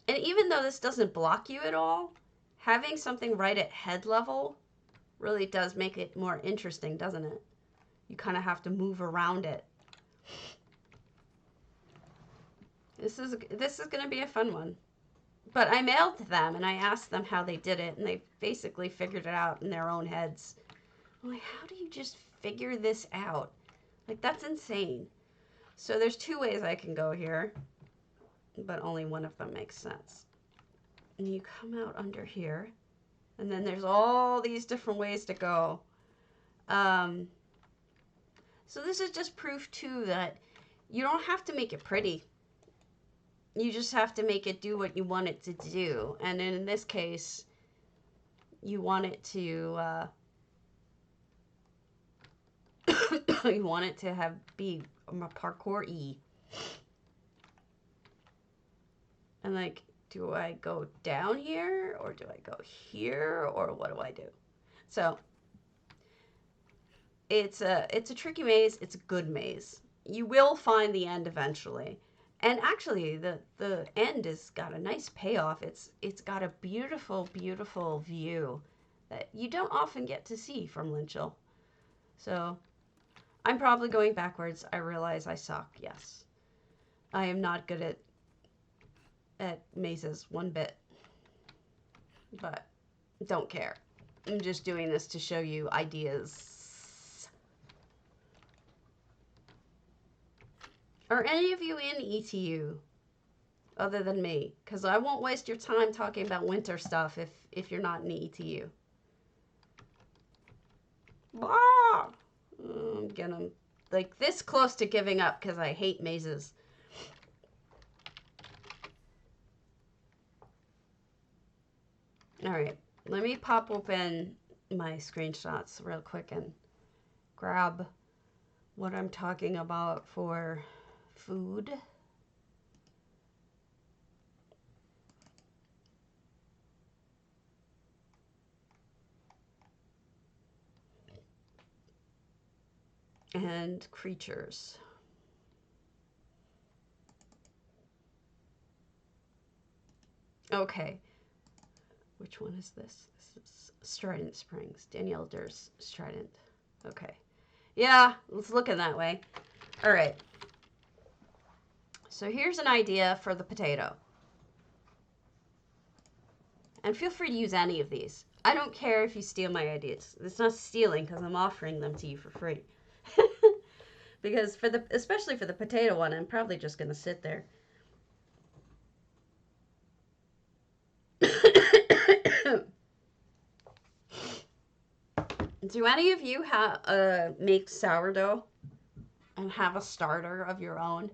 And even though this doesn't block you at all, having something right at head level really does make it more interesting, doesn't it? You kind of have to move around it. This is going to be a fun one. But I mailed to them and I asked them how they did it, and they basically figured it out in their own heads. I'm like, how do you just figure this out? Like, that's insane. So there's two ways I can go here, but only one of them makes sense. And you come out under here. And then there's all these different ways to go. So this is just proof too that you don't have to make it pretty. You just have to make it do what you want it to do. And in this case, you want it to you want it to have be a parkour-y. And like, do I go down here or do I go here or what do I do? So it's a tricky maze. It's a good maze. You will find the end eventually. And actually, the end has got a nice payoff. It's got a beautiful, beautiful view that you don't often get to see from Linchal. So I'm probably going backwards. I realize I suck. Yes, I am not good at mazes one bit, but don't care. I'm just doing this to show you ideas. Are any of you in ETU other than me? Because I won't waste your time talking about winter stuff if you're not in ETU. Ah! I'm getting like this close to giving up because I hate mazes. All right, let me pop open my screenshots real quick and grab what I'm talking about for food. And creatures. Okay. Which one is this? This is Strident Springs. Danielle Durst Strident. Okay. Yeah, let's look in that way. All right. So here's an idea for the potato. And feel free to use any of these. I don't care if you steal my ideas. It's not stealing because I'm offering them to you for free. Because especially for the potato one, I'm probably just going to sit there. Do any of you make sourdough and have a starter of your own?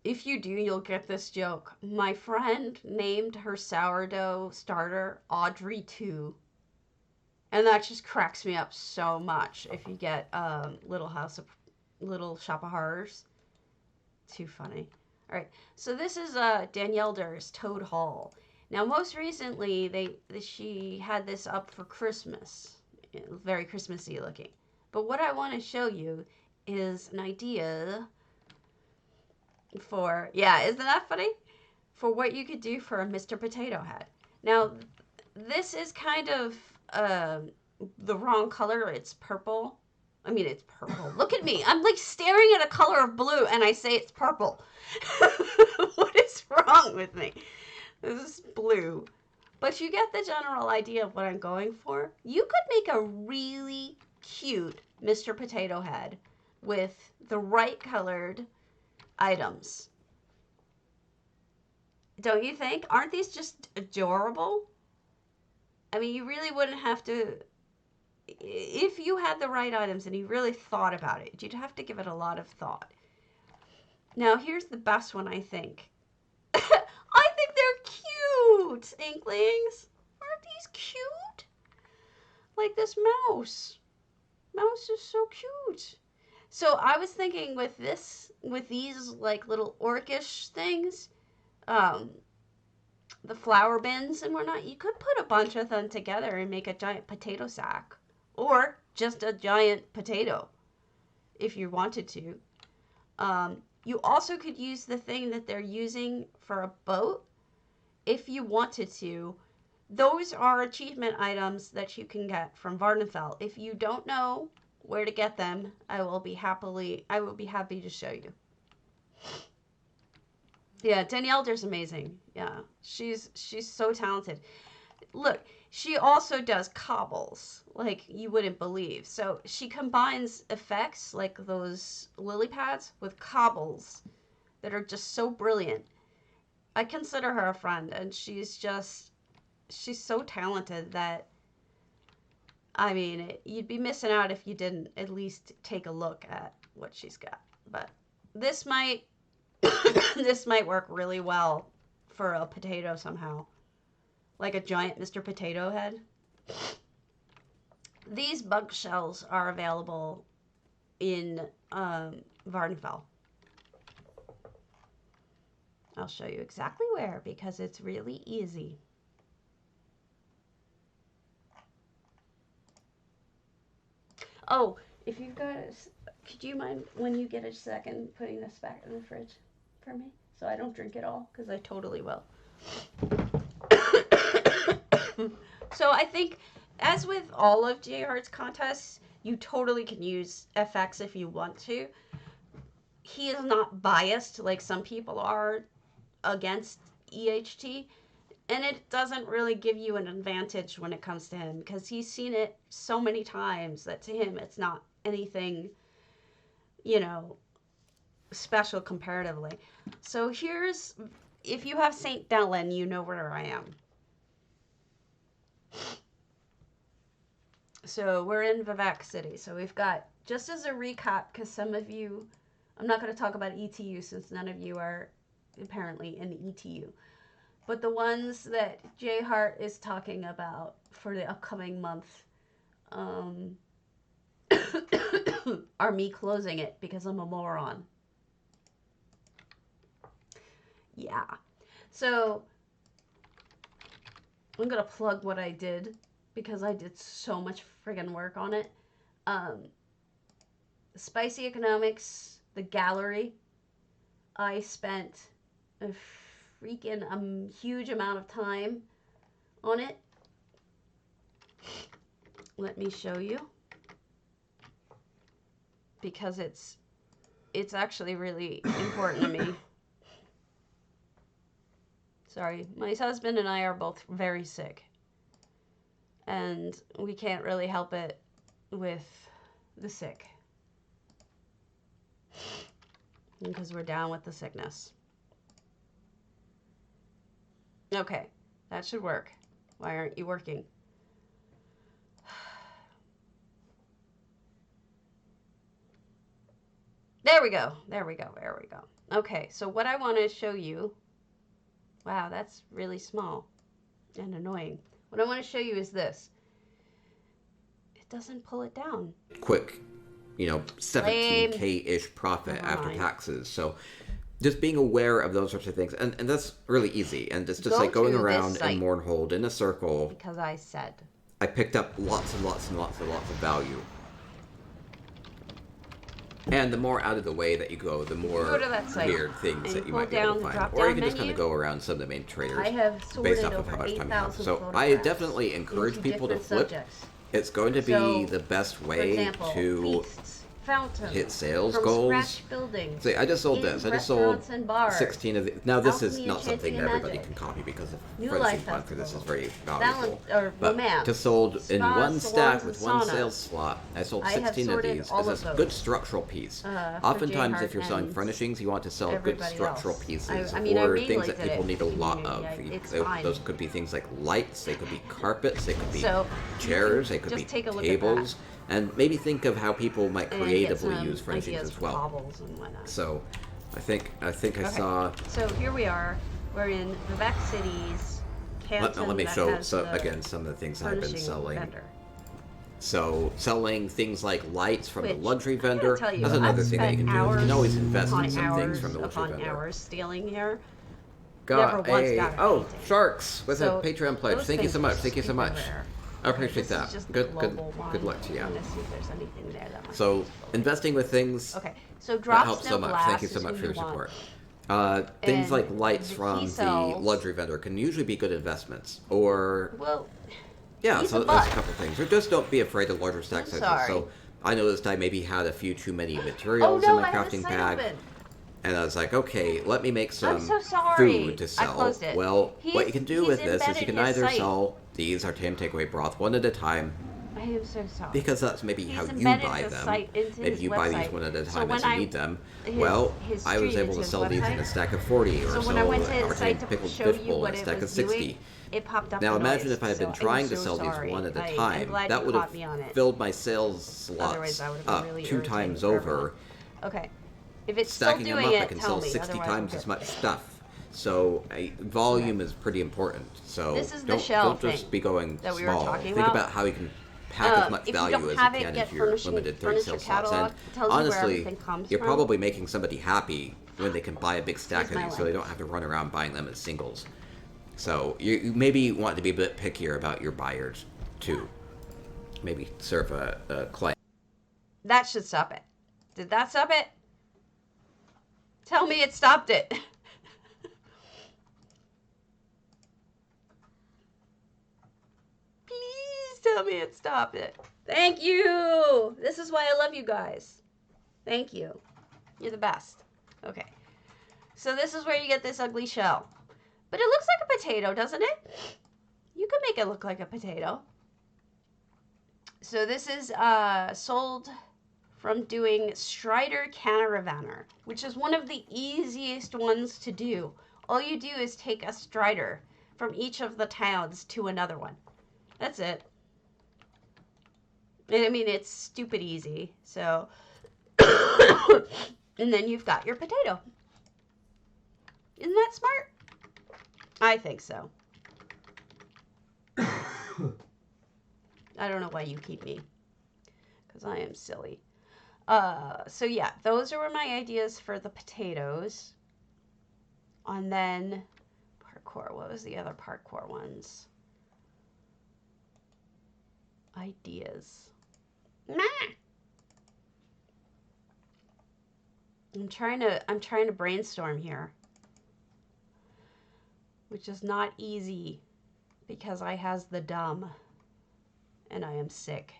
If you do, you'll get this joke. My friend named her sourdough starter Audrey 2. And that just cracks me up so much. If you get Little Shop of Horrors. Too funny. All right. So this is Danielle Durst Toad Hall. Now, most recently, she had this up for Christmas. Very Christmassy looking. But what I want to show you is an idea for, yeah, isn't that funny? For what you could do for a Mr. Potato Head. Now, this is kind of the wrong color. It's purple. I mean, it's purple. Look at me. I'm like staring at a color of blue and I say it's purple. What is wrong with me? This is blue. But you get the general idea of what I'm going for. You could make a really cute Mr. Potato Head with the right colored items. Don't you think? Aren't these just adorable? I mean, you really wouldn't have to, if you had the right items and you really thought about it, you'd have to give it a lot of thought. Now, here's the best one, I think. I think they're cute, Inklings. Aren't these cute? Like this mouse. Mouse is so cute. So I was thinking with these like little orcish things, the flower bins and whatnot, you could put a bunch of them together and make a giant potato sack. Or just a giant potato, if you wanted to. You also could use the thing that they're using for a boat, if you wanted to. Those are achievement items that you can get from Vardenfell. If you don't know where to get them, I will be happy to show you. Yeah, Danielle Dur's amazing. Yeah, she's so talented. Look, she also does cobbles like you wouldn't believe. So she combines effects like those lily pads with cobbles that are just so brilliant. I consider her a friend, and she's so talented that, I mean, you'd be missing out if you didn't at least take a look at what she's got. But this might this might work really well for a potato somehow, like a giant Mr. Potato Head. These bug shells are available in Vardenfell. I'll show you exactly where because it's really easy. Oh, if you've got, could you mind when you get a second putting this back in the fridge for me so I don't drink it all, because I totally will. So I think, as with all of J Hart's contests, you totally can use FX if you want to. He is not biased like some people are against EHT, and it doesn't really give you an advantage when it comes to him because he's seen it so many times that to him it's not anything, special comparatively. So here's, if you have St. Dellen, you know where I am. So we're in Vivek City. So we've got, just as a recap, because some of you, I'm not going to talk about ETU since none of you are apparently in ETU. But the ones that J Hart is talking about for the upcoming month are me closing it because I'm a moron. Yeah. So I'm going to plug what I did because I did so much friggin' work on it. Spicy Economics, the gallery, I spent a freaking huge amount of time on it. Let me show you, because it's actually really important to me. Sorry, my husband and I are both very sick, and we can't really help it with the sick because we're down with the sickness. Okay, that should work. Why aren't you working? There we go. There we go. There we go. Okay, so what I want to show you... Wow, that's really small and annoying. What I want to show you is this. It doesn't pull it down. Quick, 17K-ish profit after taxes. So just being aware of those sorts of things. And that's really easy. And it's just like going around in Mournhold in a circle. Because I said. I picked up lots and lots and lots and lots of value. And the more out of the way that you go, the more weird things that you might be able to find. Or you can just kind of go around some of the main traders based off of how much time you have. So I definitely encourage people to flip. It's going to be the best way to hit sales goals. See, I just sold this. I just sold 16 of these. Now, this is not something that everybody can copy because the Frenzy font for this is very valuable. But just sold in one stack with one sales slot. I sold 16 of these as a good structural piece. Oftentimes, if you're selling furnishings, you want to sell good structural pieces or things that people need a lot of. Those could be things like lights, they could be carpets, they could be chairs, they could be tables. And maybe think of how people might creatively use furnishings as well. So, I think I saw. So here we are. We're in Vivek City's canton. Let me show again some of the things I've been selling. Vendor. So selling things like lights from the luxury vendor. That's another thing that you can do. You can always invest in some things from the luxury vendor. Hours stealing here. Sharks with a Patreon pledge. Thank you so much. Thank you so much. I appreciate that. Good luck to you. See if there's anything there that so investing with things so that helps so much. Thank you so much for your support. Things like lights from the luxury vendor can usually be good investments. Or so that's a couple things. Or just don't be afraid of larger stack sizes. So I noticed I maybe had a few too many materials in my crafting bag. And I was like, okay, let me make some food to sell. Well, what you can do with this is you can either sell these Artane takeaway broth one at a time, I am so sorry. Because that's maybe how you buy them. If you buy these one at a time as you need them. Well, I was able to sell these in a stack of 40 or so. When I went to his site site pickled to show fish you bowl in what a it stack of was 60. doing, it popped up. Now the imagine noise, if I had been so trying to sell these one at a time, that would have filled my sales slots up really 2 times over. Okay. If it's stacking still them doing up, it, I can sell 60 times as much stuff. So volume is pretty important. So this is the don't shell just be going that we small. were talking Think about how you can pack as much value as you can into your limited 30 sales slots. And honestly, you're probably making somebody happy when they can buy a big stack of these, so they don't have to run around buying them as singles. So you maybe want to be a bit pickier about your buyers too. Maybe serve a client. That should stop it. Did that stop it? Tell me it stopped it. Please tell me it stopped it. Thank you. This is why I love you guys. Thank you. You're the best. Okay. So this is where you get this ugly shell. But it looks like a potato, doesn't it? You can make it look like a potato. So this is sold from doing Strider Caravaner, which is one of the easiest ones to do. All you do is take a Strider from each of the towns to another one. That's it. And I mean, it's stupid easy. So, and then you've got your potato. Isn't that smart? I think so. I don't know why you keep me, because I am silly. So yeah, those are my ideas for the potatoes. And then parkour. What was the other parkour ones? Ideas. Nah. I'm trying to brainstorm here, which is not easy because I has the dumb and I am sick.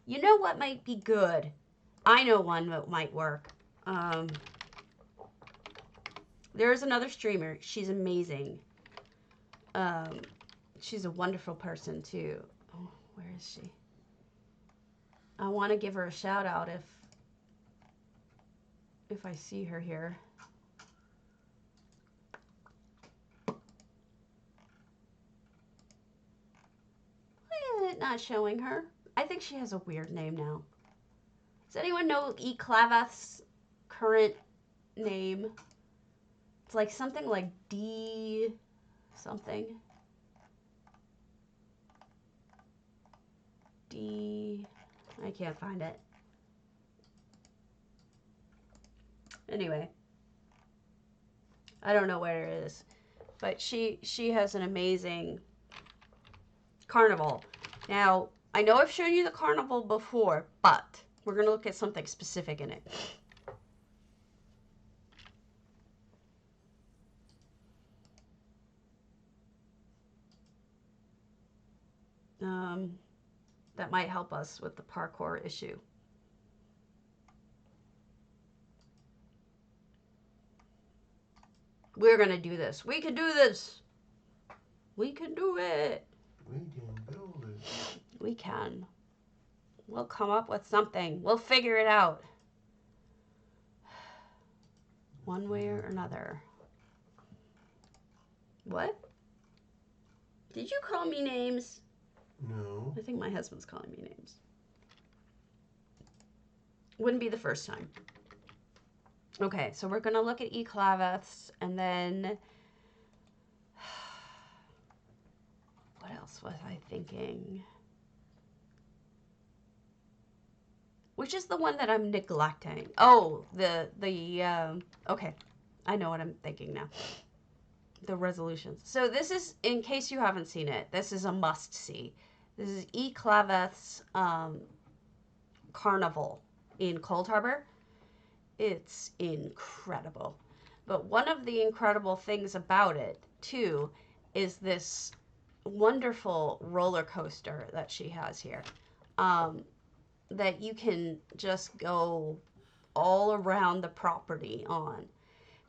You know what might be good? I know one that might work. There's another streamer. She's amazing. She's a wonderful person too. Oh, where is she? I want to give her a shout out if I see her here. Why is it not showing her? I think she has a weird name now. Does anyone know Eclavath's current name? It's like something like D something. D, I can't find it. Anyway, I don't know where it is, but she has an amazing carnival. Now, I know I've shown you the carnival before, but we're going to look at something specific in it. That might help us with the parkour issue. We're going to do this. We can do this. We can do it. We can build it. We can. We'll come up with something. We'll figure it out. One way or another. What? Did you call me names? No. I think my husband's calling me names. Wouldn't be the first time. Okay, so we're going to look at Eclavaths, and then what else was I thinking? Which is the one that I'm neglecting? Oh, okay. I know what I'm thinking now. The resolutions. So this is, in case you haven't seen it, this is a must-see. This is Eclavath's Carnival in Coldharbour. It's incredible. But one of the incredible things about it, too, is this wonderful roller coaster that she has here. That you can just go all around the property on.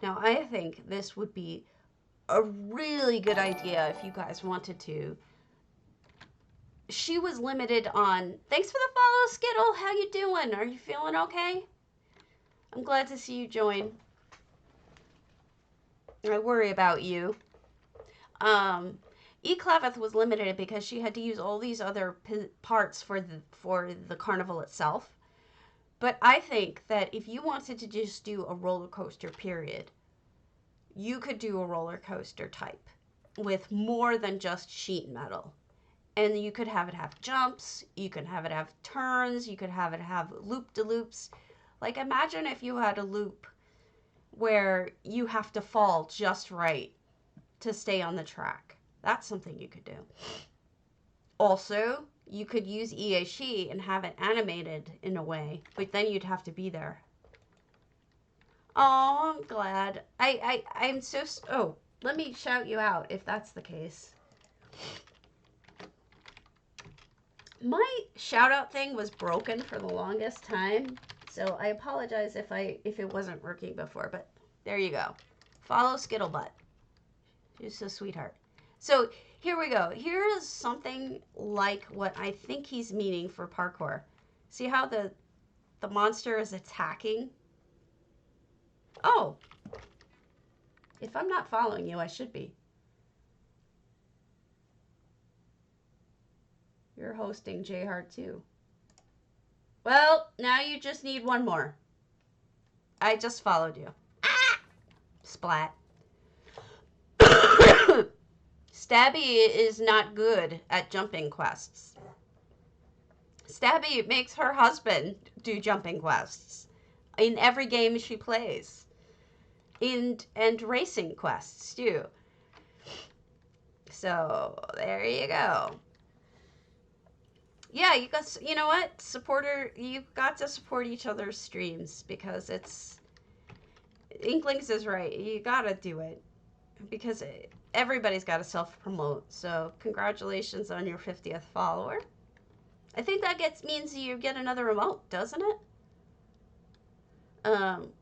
Now, I think this would be a really good idea if you guys wanted to she was limited on, thanks for the follow, Skittle. How you doing? Are you feeling okay? I'm glad to see you join. I worry about you. E. Claveth was limited because she had to use all these other parts for the carnival itself. But I think that if you wanted to just do a roller coaster, period, you could do a roller coaster type with more than just sheet metal. And you could have it have jumps, you could have it have turns, you could have it have loop-de-loops. Like, imagine if you had a loop where you have to fall just right to stay on the track. That's something you could do. Also, you could use EAC and have it animated in a way, but then you'd have to be there. Oh, I'm glad. I'm so... Oh, let me shout you out if that's the case. My shout-out thing was broken for the longest time, so I apologize if it wasn't working before, but there you go. Follow Skittlebutt. She's a sweetheart. So here we go. Here is something like what I think he's meaning for parkour. See how the monster is attacking? Oh. If I'm not following you, I should be. You're hosting J-Heart too. Well, now you just need one more. I just followed you. Ah! Splat. Stabby is not good at jumping quests. Stabby makes her husband do jumping quests in every game she plays. And racing quests too. So there you go. Yeah, you know what? You've got to support each other's streams because Inklings is right. You gotta do it because everybody's got to self-promote. So congratulations on your 50th follower. I think that means you get another remote, doesn't it?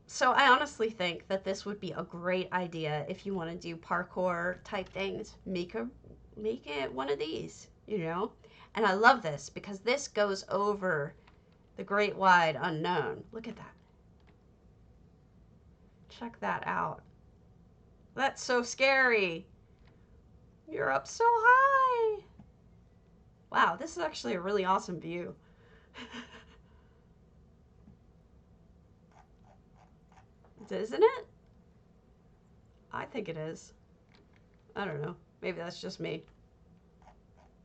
So I honestly think that this would be a great idea if you want to do parkour type things. Make it one of these, you know? And I love this because this goes over the great wide unknown. Look at that. Check that out. That's so scary. You're up so high. Wow, this is actually a really awesome view. Isn't it? I think it is. I don't know. Maybe that's just me.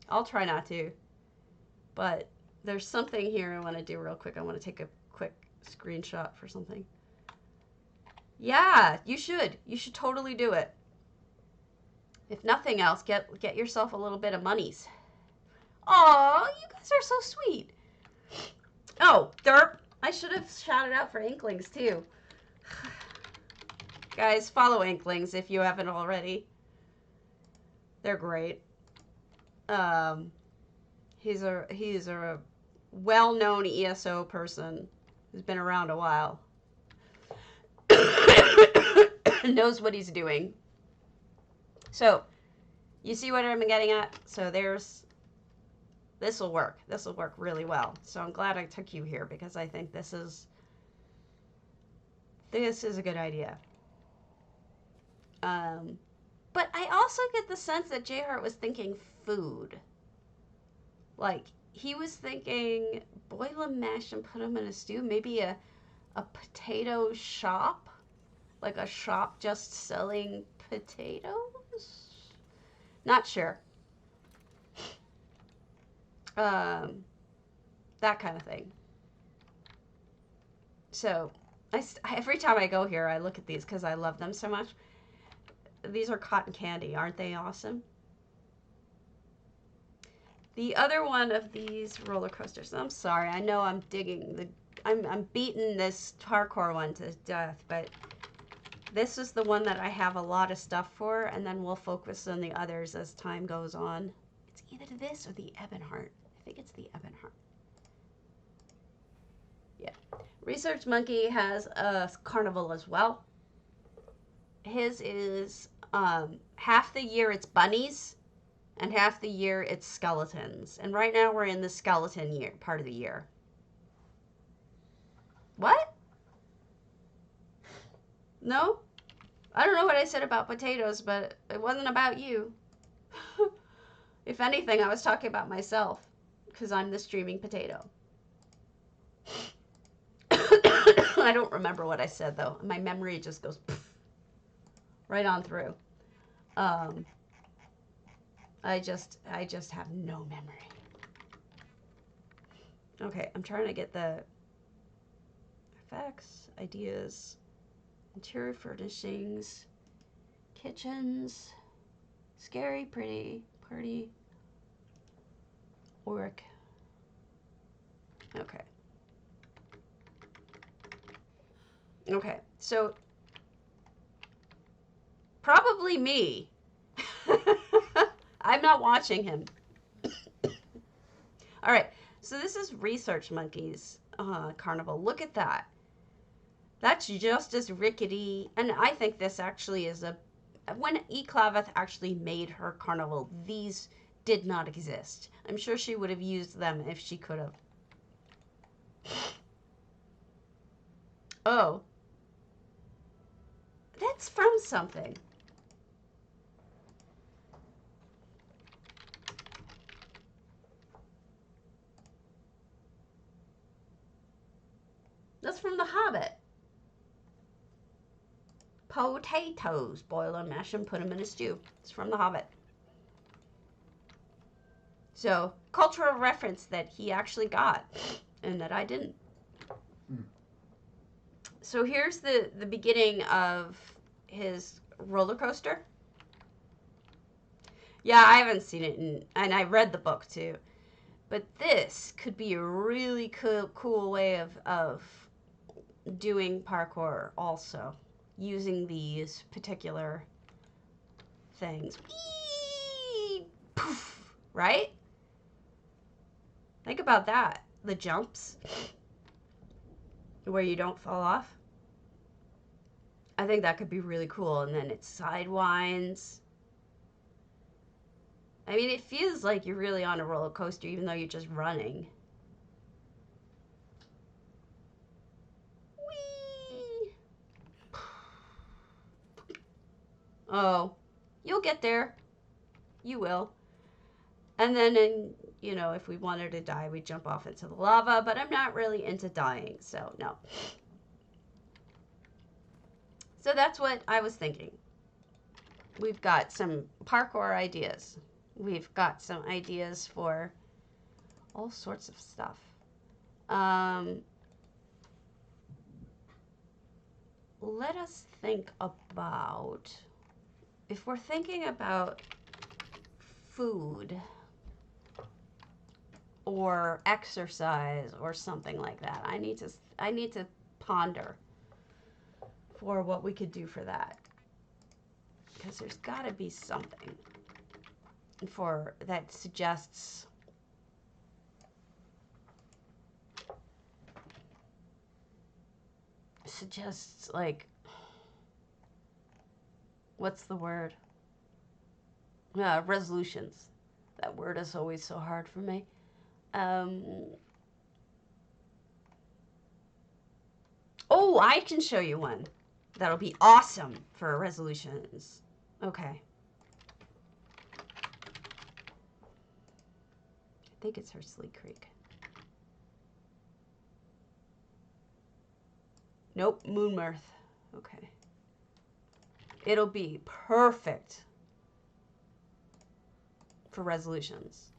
I'll try not to. But there's something here I want to do real quick. I want to take a quick screenshot for something. Yeah, you should. You should totally do it. If nothing else, get yourself a little bit of monies. Aw, you guys are so sweet. Oh, derp. I should have shouted out for Inklings too. Guys, follow Inklings if you haven't already. They're great. He's a well-known ESO person who's been around a while. Knows what he's doing. So, you see what I'm getting at? So this will work. This will work really well. So I'm glad I took you here because I think this is a good idea. But I also get the sense that J-Heart was thinking food. Like, he was thinking boil them, mash and put them in a stew. Maybe a potato shop? Like a shop just selling potatoes? Not sure. That kind of thing. So, every time I go here, I look at these because I love them so much. These are cotton candy. Aren't they awesome? The other one of these roller coasters. I'm sorry. I know I'm I'm beating this parkour one to death, but this is the one that I have a lot of stuff for, and then we'll focus on the others as time goes on. It's either this or the ebonheart. I think it's the ebonheart. Yeah. Research Monkey has a carnival as well. His is half the year it's bunnies, And half the year, it's skeletons. And right now, we're in the skeleton year, part of the year. What? No? I don't know what I said about potatoes, but it wasn't about you. If anything, I was talking about myself, because I'm the streaming potato. I don't remember what I said, though. My memory just goes right on through. I just have no memory. Okay, I'm trying to get the effects, ideas, interior furnishings, kitchens, scary, pretty, party, orc. Okay. Okay, so probably me. I'm not watching him. All right, so this is Research Monkeys Carnival. Look at that. That's just as rickety. And I think this actually is when Eclaveth actually made her carnival, these did not exist. I'm sure she would have used them if she could have. Oh. That's from something. That's from The Hobbit. Potatoes. Boil and mash them, put them in a stew. It's from The Hobbit. So, cultural reference that he actually got and that I didn't. So here's the beginning of his roller coaster. Yeah, I haven't seen it, and I read the book too. But this could be a really cool way of doing parkour also, using these particular things. Whee! Poof! Right? Think about that. The jumps where you don't fall off. I think that could be really cool. And then it's sidewinds. I mean, it feels like you're really on a roller coaster, even though you're just running. Whee! Oh, you'll get there. You will. And then, if we wanted to die, we'd jump off into the lava. But I'm not really into dying, so no. So that's what I was thinking. We've got some parkour ideas. We've got some ideas for all sorts of stuff. Let us think about, if we're thinking about food or exercise or something like that, I need to ponder for what we could do for that, because there's got to be something for that suggests like, what's the word? Resolutions. That word is always so hard for me. Oh, I can show you one. That'll be awesome for resolutions. Okay. I think it's Hersley Creek. Nope, Moonmirth. Okay. It'll be perfect for resolutions.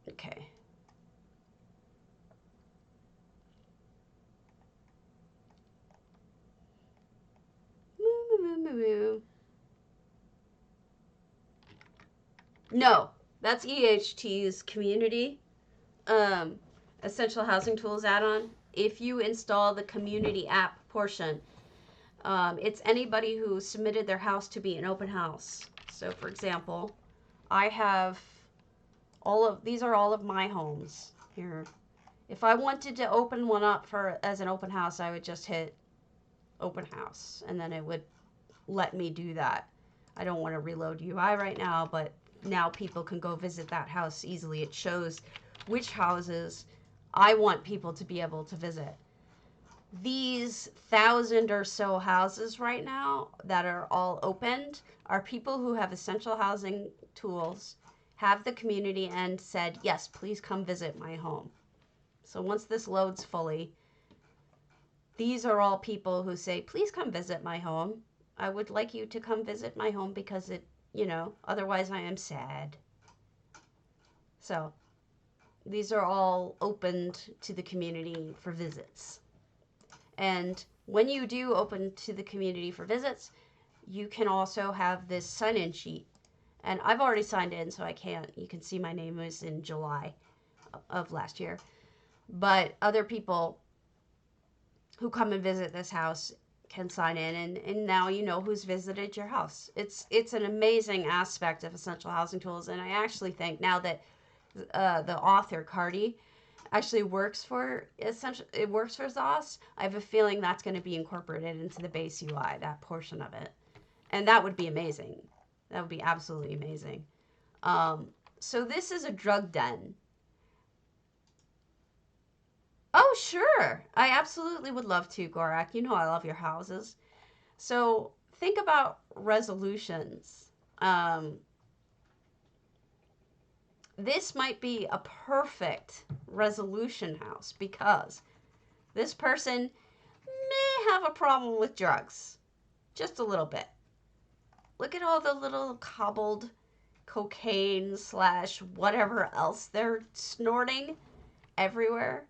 Okay. No, that's EHT's community essential housing tools add-on. If you install the community app portion, it's anybody who submitted their house to be an open house. So for example, I have these are all of my homes here. If I wanted to open one up as an open house, I would just hit open house, and then it would let me do that. I don't want to reload UI right now, but now people can go visit that house easily. It shows which houses I want people to be able to visit. These 1,000 or so houses right now that are all opened are people who have essential housing tools, have the community, and said, yes, please come visit my home. So once this loads fully, these are all people who say, please come visit my home. I would like you to come visit my home because it, otherwise I am sad. So these are all opened to the community for visits. And when you do open to the community for visits, you can also have this sign-in sheet. And I've already signed in, so I can't. You can see my name was in July of last year. But other people who come and visit this house can sign in, and now you know who's visited your house. It's an amazing aspect of essential housing tools, and I actually think now that the author, Cardi, actually works for ZOS, I have a feeling that's going to be incorporated into the base UI, that portion of it. And that would be amazing. That would be absolutely amazing. So this is a drug den. Oh, sure. I absolutely would love to, Gorak. You know I love your houses. So think about resolutions. This might be a perfect resolution house because this person may have a problem with drugs. Just a little bit. Look at all the little cobbled cocaine / whatever else they're snorting everywhere.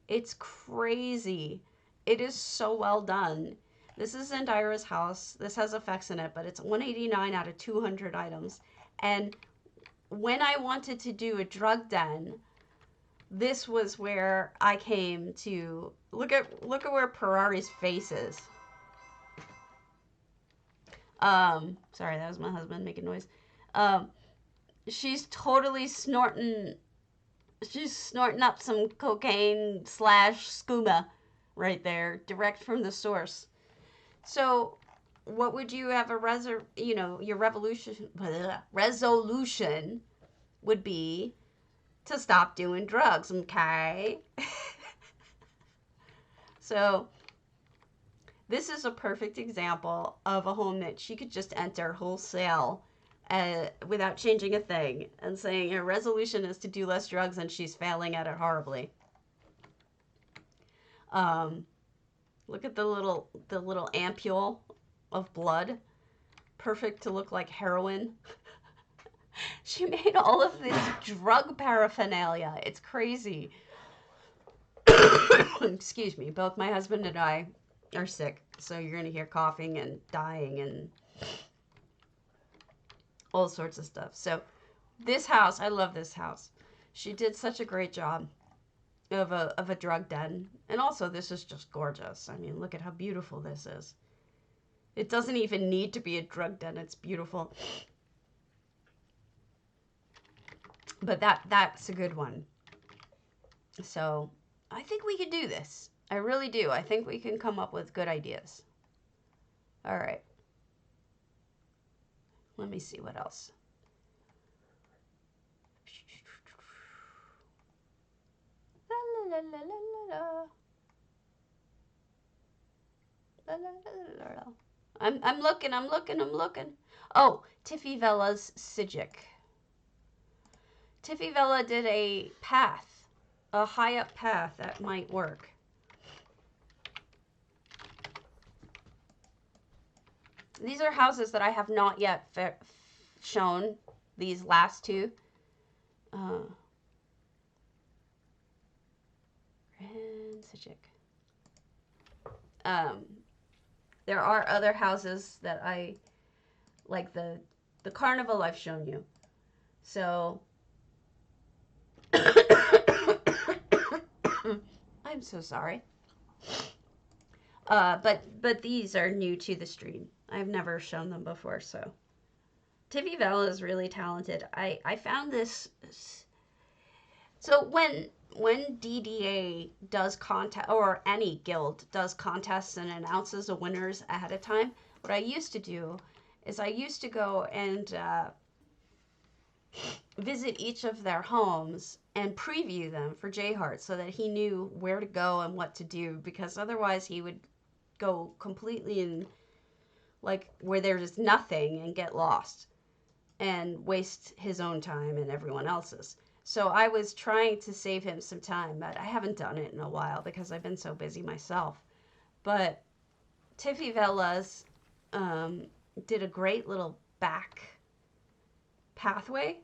It's crazy. It is so well done. This is Indira's house. This has effects in it, but it's 189 out of 200 items. And when I wanted to do a drug den, this was where I came to look at where Ferrari's face is. Sorry, that was my husband making noise. She's totally snorting. She's snorting up some cocaine / skooma right there, direct from the source. So, what would you have your resolution would be to stop doing drugs, okay? So, this is a perfect example of a home that she could just enter wholesale without changing a thing and saying her resolution is to do less drugs and she's failing at it horribly. Look at the little ampule of blood. Perfect to look like heroin. She made all of this drug paraphernalia. It's crazy. Excuse me. Both my husband and I are sick, so you're going to hear coughing and dying and all sorts of stuff. So this house, I love this house. She did such a great job of a drug den. And also, this is just gorgeous. I mean, look at how beautiful this is. It doesn't even need to be a drug den. It's beautiful. But that's a good one. So I think we can do this. I really do. I think we can come up with good ideas. All right. Let me see what else. La la la la la la. La la la la la. I'm looking. Oh, Tiffy Vella's psijic. Tiffy Vella did a path, a high up path that might work. These are houses that I have not yet shown, these last two. Grand Psijic. There are other houses that I, like the carnival I've shown you. So, I'm so sorry. But these are new to the stream. I've never shown them before, so. Tiffy Vella is really talented. I found this. So when DDA does contest, or any guild does contests and announces the winners ahead of time, what I used to do is I used to go and visit each of their homes and preview them for J-Heart so that he knew where to go and what to do, because otherwise he would go completely in like where there's nothing and get lost and waste his own time and everyone else's. So I was trying to save him some time, but I haven't done it in a while because I've been so busy myself. But Tiffy Velas did a great little back pathway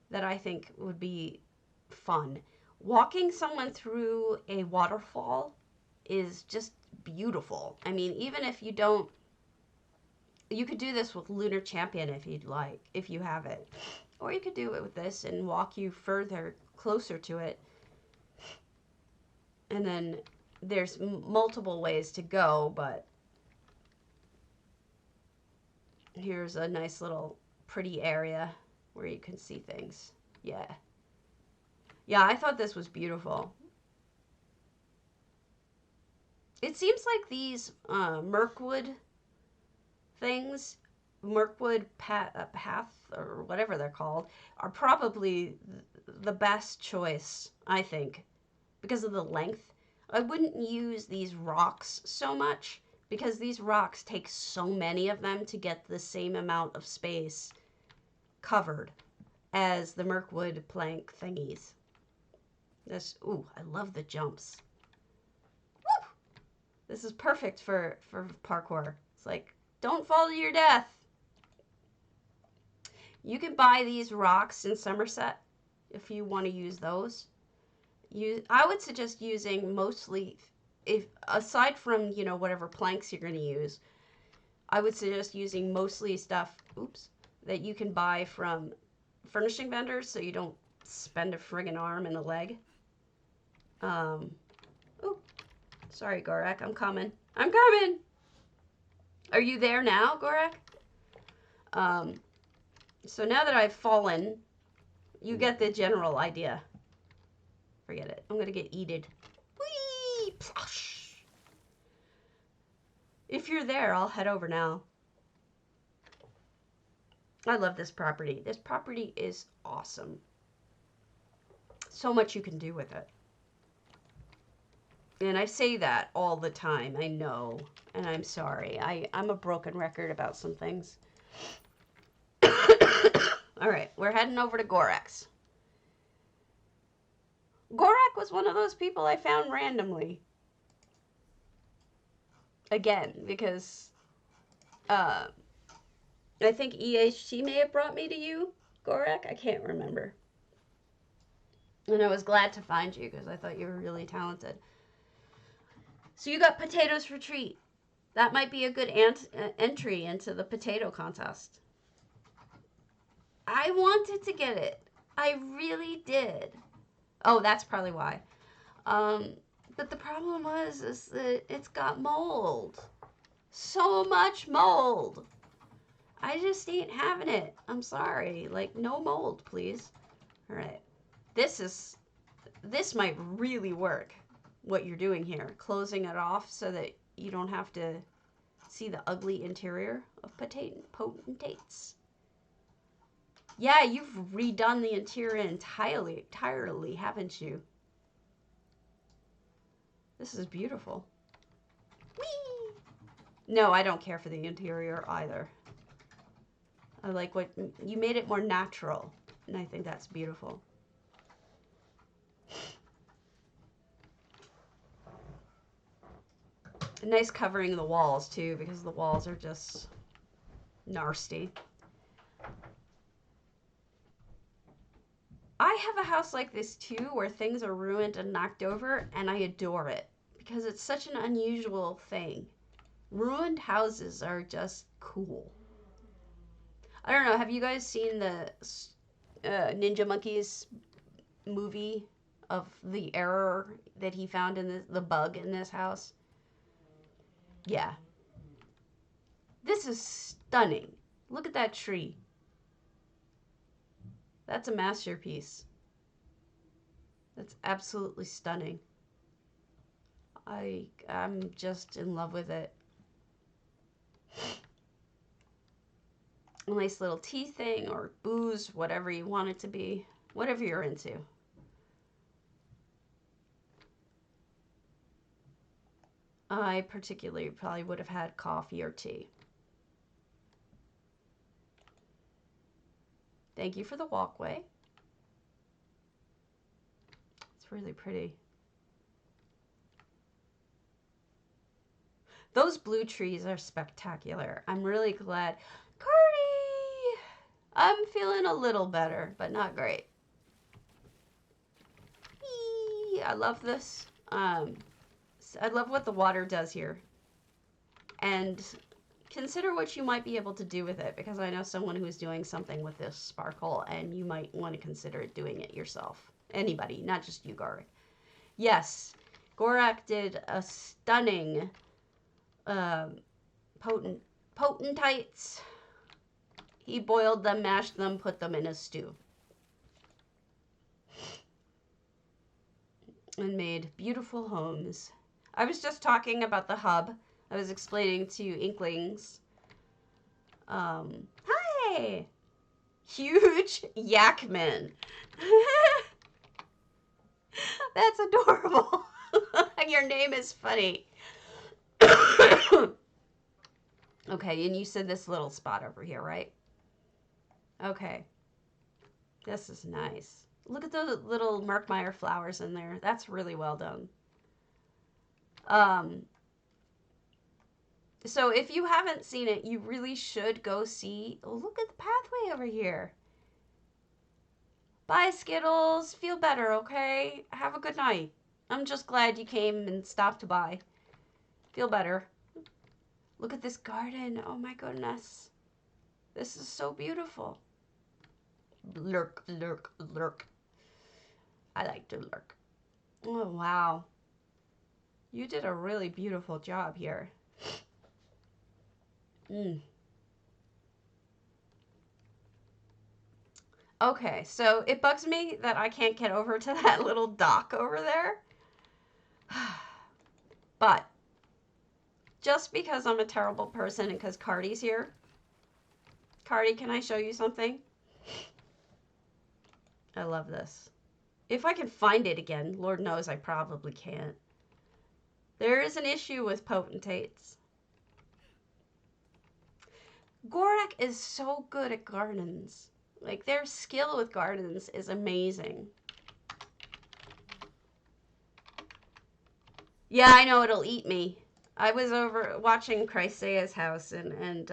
that I think would be fun. Walking someone through a waterfall is just beautiful. I mean, even if you don't, you could do this with Lunar Champion if you'd like, if you have it. Or you could do it with this and walk you further, closer to it. And then there's multiple ways to go, but here's a nice little pretty area where you can see things. Yeah. Yeah, I thought this was beautiful. It seems like these Mirkwood things, Mirkwood path, or whatever they're called, are probably the best choice, I think, because of the length. I wouldn't use these rocks so much, because these rocks take so many of them to get the same amount of space covered as the Mirkwood plank thingies. This, ooh, I love the jumps. Woo! This is perfect for parkour. It's like, don't fall to your death. You can buy these rocks in Somerset if you want to use those. I would suggest using mostly, if aside from, you know, whatever planks you're going to use, I would suggest using mostly stuff, oops, that you can buy from furnishing vendors so you don't spend a friggin' arm and a leg. Oh, sorry, Gorak, I'm coming. I'm coming! Are you there now, Gorak? So now that I've fallen, you get the general idea. Forget it. I'm gonna get eated. Whee! Plosh! If you're there, I'll head over now. I love this property. This property is awesome. So much you can do with it. And I say that all the time, I know, and I'm sorry. I'm a broken record about some things. All right, we're heading over to Gorak's. Gorak was one of those people I found randomly. Again, because I think EHT may have brought me to you, Gorak. I can't remember. And I was glad to find you because I thought you were really talented. So you got potatoes for treat. That might be a good entry into the potato contest. I wanted to get it. I really did. Oh, that's probably why. But the problem is that it's got mold. So much mold. I just ain't having it. I'm sorry. Like, no mold, please. All right. This might really work, what you're doing here. Closing it off so that you don't have to see the ugly interior of potentates. Yeah, you've redone the interior entirely, haven't you? This is beautiful. Whee! No, I don't care for the interior either. I like what you made it more natural, and I think that's beautiful. A nice covering of the walls too, because the walls are just nasty. I have a house like this too, where things are ruined and knocked over, and I adore it because it's such an unusual thing. Ruined houses are just cool. I don't know, have you guys seen the Ninja Monkeys movie of the error that he found in the bug in this house? Yeah. This is stunning. Look at that tree. That's a masterpiece. That's absolutely stunning. I'm just in love with it. A nice little tea thing or booze, whatever you want it to be, whatever you're into. I particularly probably would have had coffee or tea. Thank you for the walkway. It's really pretty. Those blue trees are spectacular. I'm really glad. Cardi! I'm feeling a little better, but not great. Eee, I love this. I love what the water does here. And consider what you might be able to do with it, because I know someone who's doing something with this sparkle, and you might want to consider doing it yourself. Anybody, not just you, Gorak. Yes, Gorak did a stunning potentates. He boiled them, mashed them, put them in a stew. And made beautiful homes. I was just talking about the hub. I was explaining to Inklings. Hi! Huge Yakman. That's adorable. Your name is funny. Okay, and you said this little spot over here, right? Okay. This is nice. Look at those little Merkmeyer flowers in there. That's really well done. So if you haven't seen it, you really should go see. Oh, look at the pathway over here. Bye, Skittles. Feel better, okay? Have a good night. I'm just glad you came and stopped by. Feel better. Look at this garden. Oh my goodness. This is so beautiful. Lurk, lurk, lurk. I like to lurk. Oh, wow. You did a really beautiful job here. Okay, so it bugs me that I can't get over to that little dock over there. But just because I'm a terrible person and because Cardi's here. Cardi, can I show you something? I love this. If I can find it again, Lord knows I probably can't. There is an issue with potentates. Gorak is so good at gardens. Like, their skill with gardens is amazing. Yeah, I know it'll eat me. I was over watching Chrysea's house and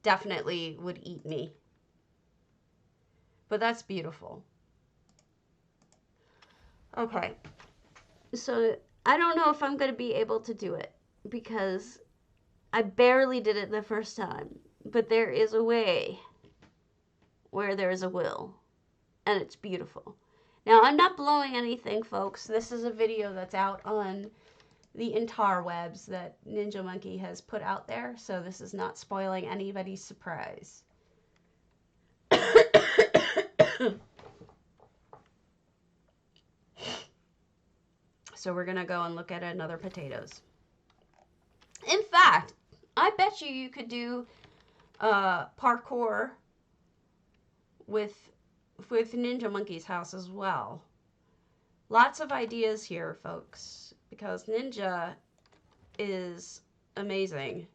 definitely would eat me. But that's beautiful. Okay. So I don't know if I'm going to be able to do it because I barely did it the first time. But there is a way where there is a will. And it's beautiful. Now, I'm not blowing anything, folks. This is a video that's out on the interwebs that Ninja Monkey has put out there. So this is not spoiling anybody's surprise. So we're going to go and look at another potatoes. In fact, I bet you could do parkour with Ninja Monkey's house as well. Lots of ideas here, folks, because Ninja is amazing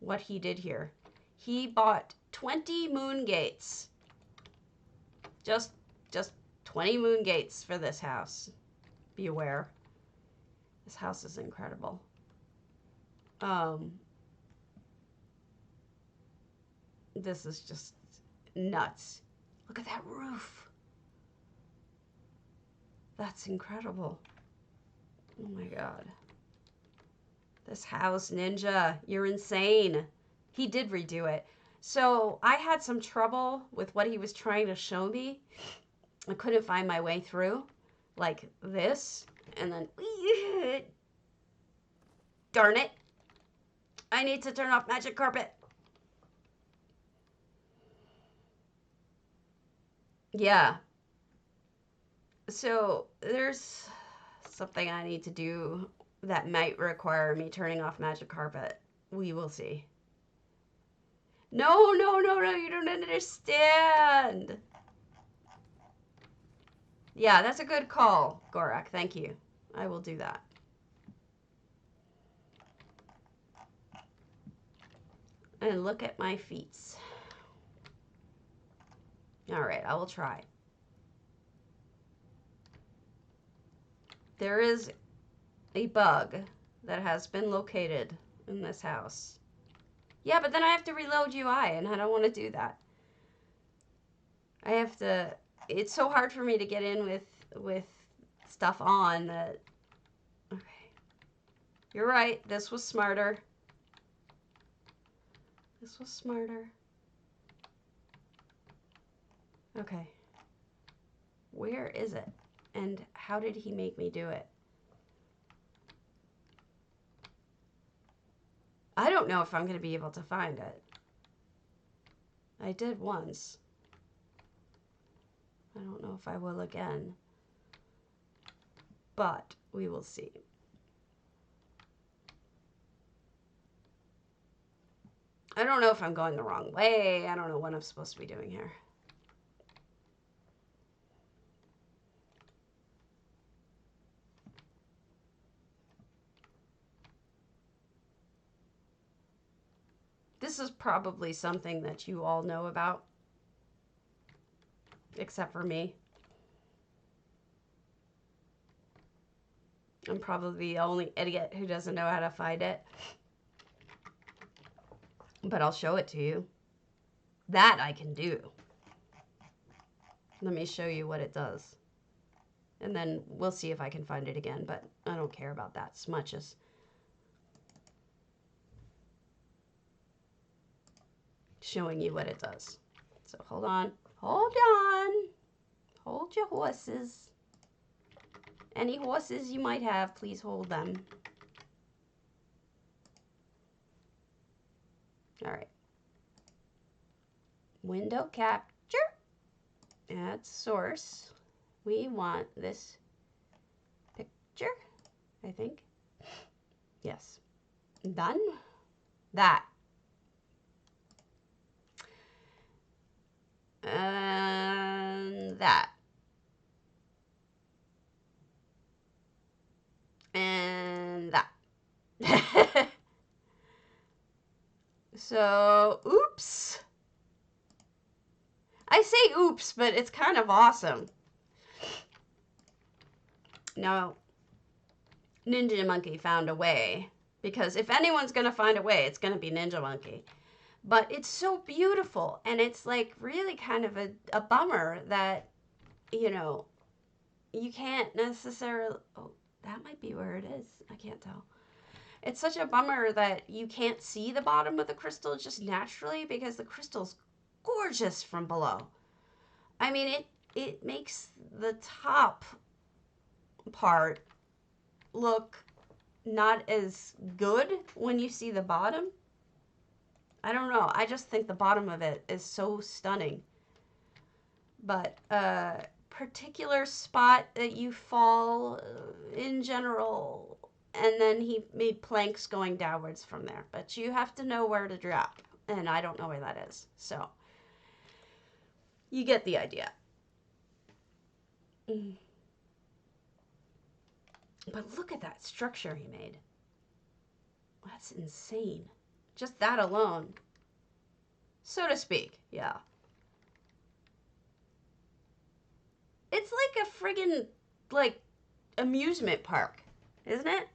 what he did here. He bought 20 moon gates. Just 20 moon gates for this house. Be aware. This house is incredible. This is just nuts. Look at that roof. That's incredible. Oh my God. This house, Ninja, you're insane. He did redo it. So I had some trouble with what he was trying to show me. I couldn't find my way through. Like this. And then, darn it. I need to turn off magic carpet. Yeah. So there's something I need to do that might require me turning off magic carpet. We will see. No, no, no, no, you don't understand. Yeah, that's a good call, Gorak. Thank you. I will do that. And look at my feet. All right, I will try. There is a bug that has been located in this house. Yeah, but then I have to reload UI, and I don't want to do that. I have to... It's so hard for me to get in with stuff on that... Okay. You're right. This was smarter. This was smarter. Okay. Where is it? And how did he make me do it? I don't know if I'm going to be able to find it. I did once. I don't know if I will again. But we will see. I don't know if I'm going the wrong way. I don't know what I'm supposed to be doing here. This is probably something that you all know about. Except for me. I'm probably the only idiot who doesn't know how to find it. But I'll show it to you. That I can do. Let me show you what it does. And then we'll see if I can find it again, but I don't care about that as much as showing you what it does. So hold on. Hold on. Hold your horses. Any horses you might have, please hold them. All right. Window capture. Add source. We want this picture, I think. Yes. Done. That. And that. And that. So, oops. I say oops, but it's kind of awesome. Now, Ninja Monkey found a way. Because if anyone's going to find a way, it's going to be Ninja Monkey. But it's so beautiful. And it's like really kind of a bummer that, you know, you can't necessarily... Oh, that might be where it is. I can't tell. It's such a bummer that you can't see the bottom of the crystal just naturally because the crystal's gorgeous from below. I mean, it makes the top part look not as good when you see the bottom. I don't know. I just think the bottom of it is so stunning. But particular spot that you fall in general, and then he made planks going downwards from there. But you have to know where to drop, and I don't know where that is. So you get the idea. But look at that structure he made. That's insane. Just that alone. So to speak, yeah. It's like a friggin', like, amusement park, isn't it?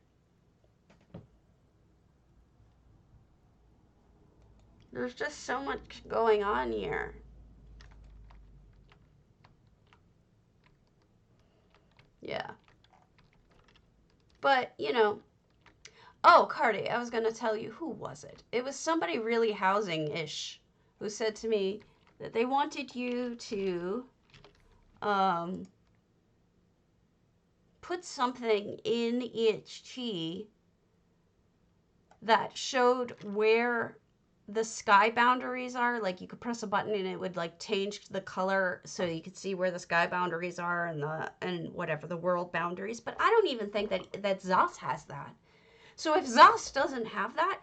There's just so much going on here. Yeah. But, you know. Oh, Cardi, I was going to tell you, who was it? It was somebody really housing-ish who said to me that they wanted you to put something in EHT that showed where the sky boundaries are. Like you could press a button and it would like change the color so you could see where the sky boundaries are and whatever the world boundaries. But I don't even think that ZOS has that. So if ZOS doesn't have that,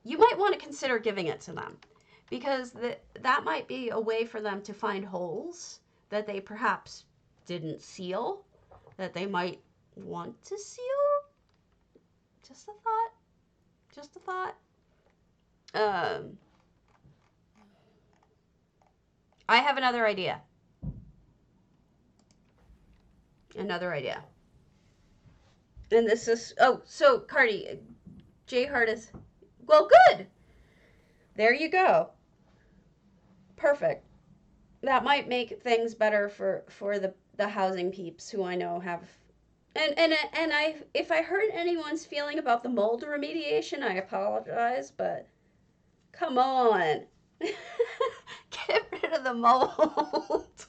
you might want to consider giving it to them, because that might be a way for them to find holes that they perhaps didn't seal, that they might want to seal. Just a thought. Just a thought. I have another idea. Another idea. And this is, oh, so Cardi, J Hart is, well, good. There you go. Perfect. That might make things better for the housing peeps who I know have, and if I hurt anyone's feeling about the mold remediation, I apologize, but come on. Get rid of the mold.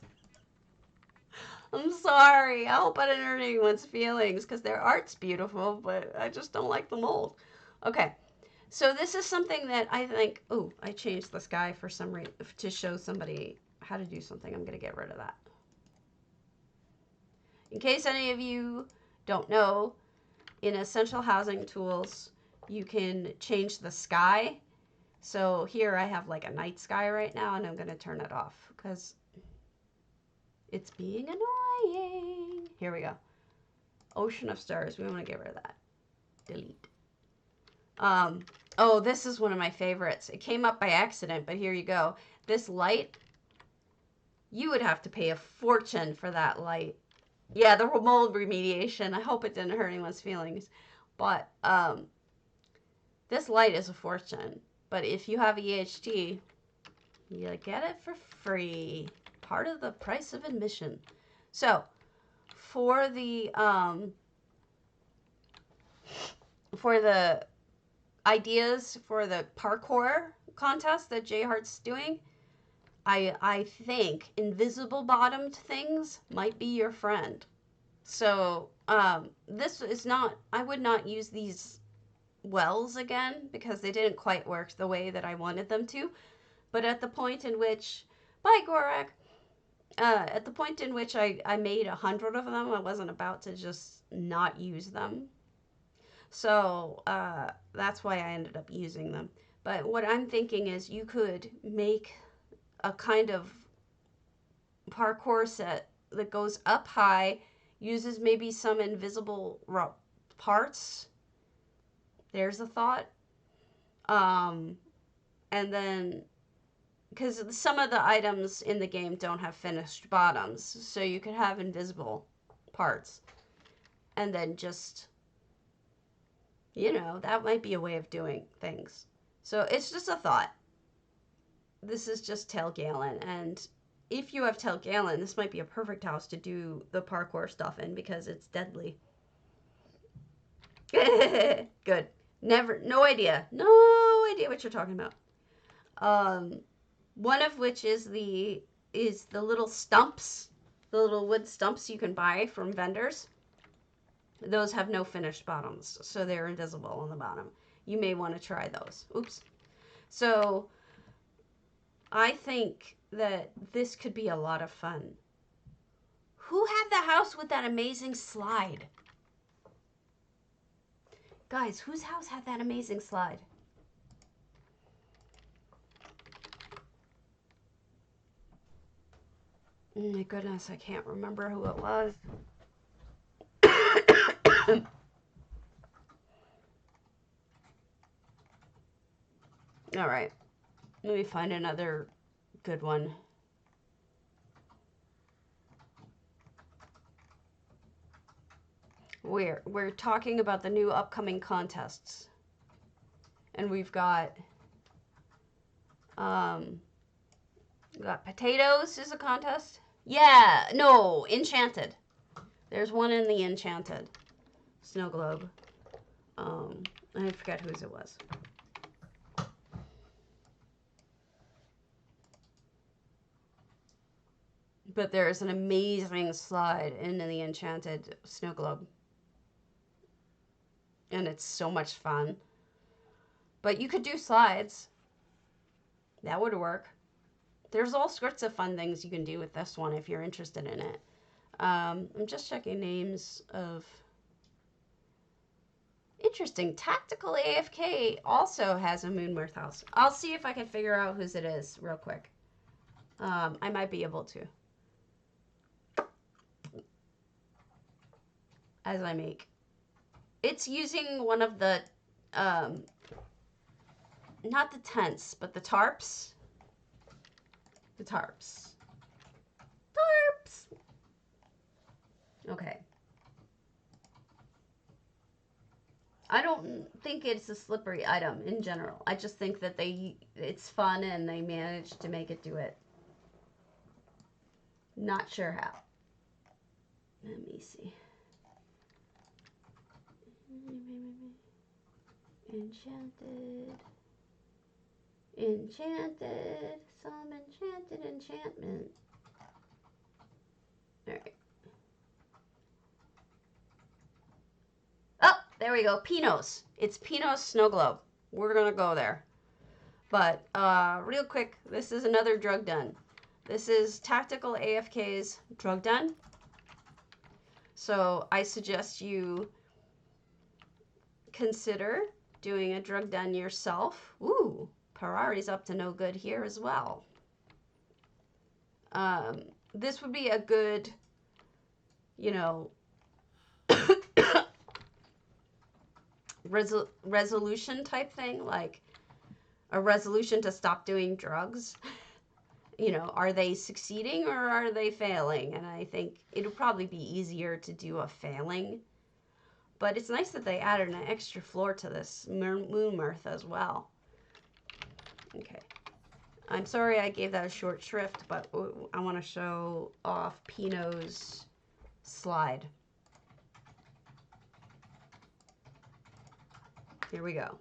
I'm sorry. I hope I didn't hurt anyone's feelings, because their art's beautiful, but I just don't like the mold. Okay. So this is something that I think, oh, I changed the sky for some reason to show somebody how to do something. I'm going to get rid of that. In case any of you don't know, in Essential Housing Tools, you can change the sky. So here I have like a night sky right now, and I'm going to turn it off because it's being annoying. Here we go. Ocean of stars. We want to get rid of that. Delete. Oh, this is one of my favorites. It came up by accident, but here you go. This light, you would have to pay a fortune for that light. Yeah, the mold remediation. I hope it didn't hurt anyone's feelings. But this light is a fortune. But if you have EHT, you get it for free. Part of the price of admission. So, for the ideas for the parkour contest that J Hart's doing, I think invisible bottomed things might be your friend. So this is not, I would not use these wells again because they didn't quite work the way that I wanted them to. But at the point in which, bye Gorak, at the point in which I made 100 of them, I wasn't about to just not use them. So that's why I ended up using them. But what I'm thinking is you could make a kind of parkour set that goes up high, uses maybe some invisible parts. There's a thought. And then, because some of the items in the game don't have finished bottoms, so you could have invisible parts. And then just, you know, that might be a way of doing things. So it's just a thought. This is just Telgalen, and if you have Telgalen, this might be a perfect house to do the parkour stuff in because it's deadly. Good. No idea what you're talking about. One of which is the little stumps, the little wood stumps you can buy from vendors. Those have no finished bottoms, so they're invisible on the bottom. You may want to try those. Oops. So I think that this could be a lot of fun. Who had the house with that amazing slide? Guys, whose house had that amazing slide? Oh my goodness, I can't remember who it was. All right. Let me find another good one. We're talking about the new upcoming contests. And we've got potatoes is a contest. Yeah, no, enchanted. There's one in the enchanted snow globe. I forget whose it was. But there's an amazing slide in the enchanted snow globe. And it's so much fun. But you could do slides. That would work. There's all sorts of fun things you can do with this one if you're interested in it. I'm just checking names of... Interesting. Tactical AFK also has a moonmirth house. I'll see if I can figure out whose it is real quick. I might be able to. As I make. It's using one of the, not the tents, but the tarps. The tarps. Tarps! Okay. I don't think it's a slippery item in general. I just think that it's fun and they managed to make it do it. Not sure how. Let me see. Enchanted. Enchanted. Some enchanted enchantment. Alright. Oh, there we go. Pinos. It's Pinos Snow Globe. We're gonna go there. But, real quick, this is another drug done. This is Tactical AFK's drug done. So, I suggest you consider doing a drug done yourself. Ooh, Parari's up to no good here as well. This would be a good, you know, resolution type thing, like a resolution to stop doing drugs. You know, are they succeeding or are they failing? And I think it'll probably be easier to do a failing. But it's nice that they added an extra floor to this moonmirth as well. Okay. I'm sorry I gave that a short shrift, but I want to show off Pinot's slide. Here we go.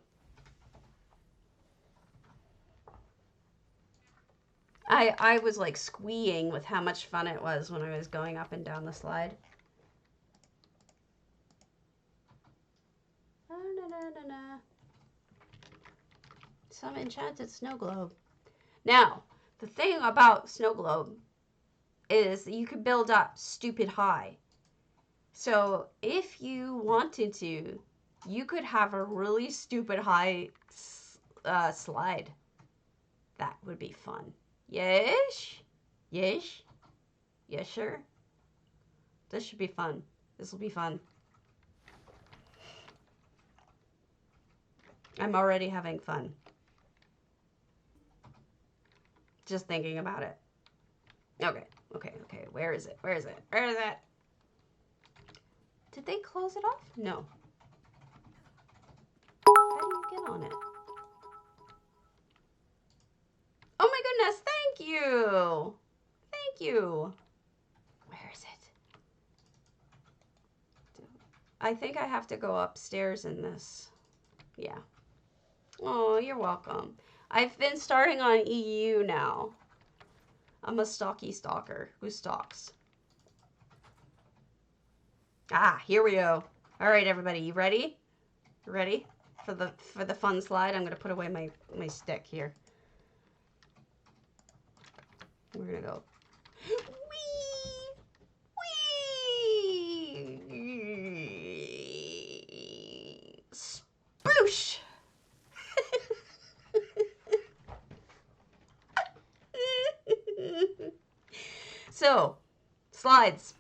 I was like squeeing with how much fun it was when I was going up and down the slide. Some enchanted snow globe. Now, the thing about snow globe is that you could build up stupid high. So if you wanted to, you could have a really stupid high slide. That would be fun. Yes? Yes? Yes, sure. This should be fun. This will be fun. I'm already having fun. Just thinking about it. Okay. Where is it? Where is it? Where is it? Did they close it off? No. How do you get on it? Oh my goodness, thank you. Thank you. Where is it? I think I have to go upstairs in this. Yeah. Oh, you're welcome. I've been starting on EU now. I'm a stalker who stalks. Ah, here we go. All right, everybody, you ready? Ready for the fun slide? I'm gonna put away my stick here. We're gonna go. Whee! Whee! Sploosh! So, slides.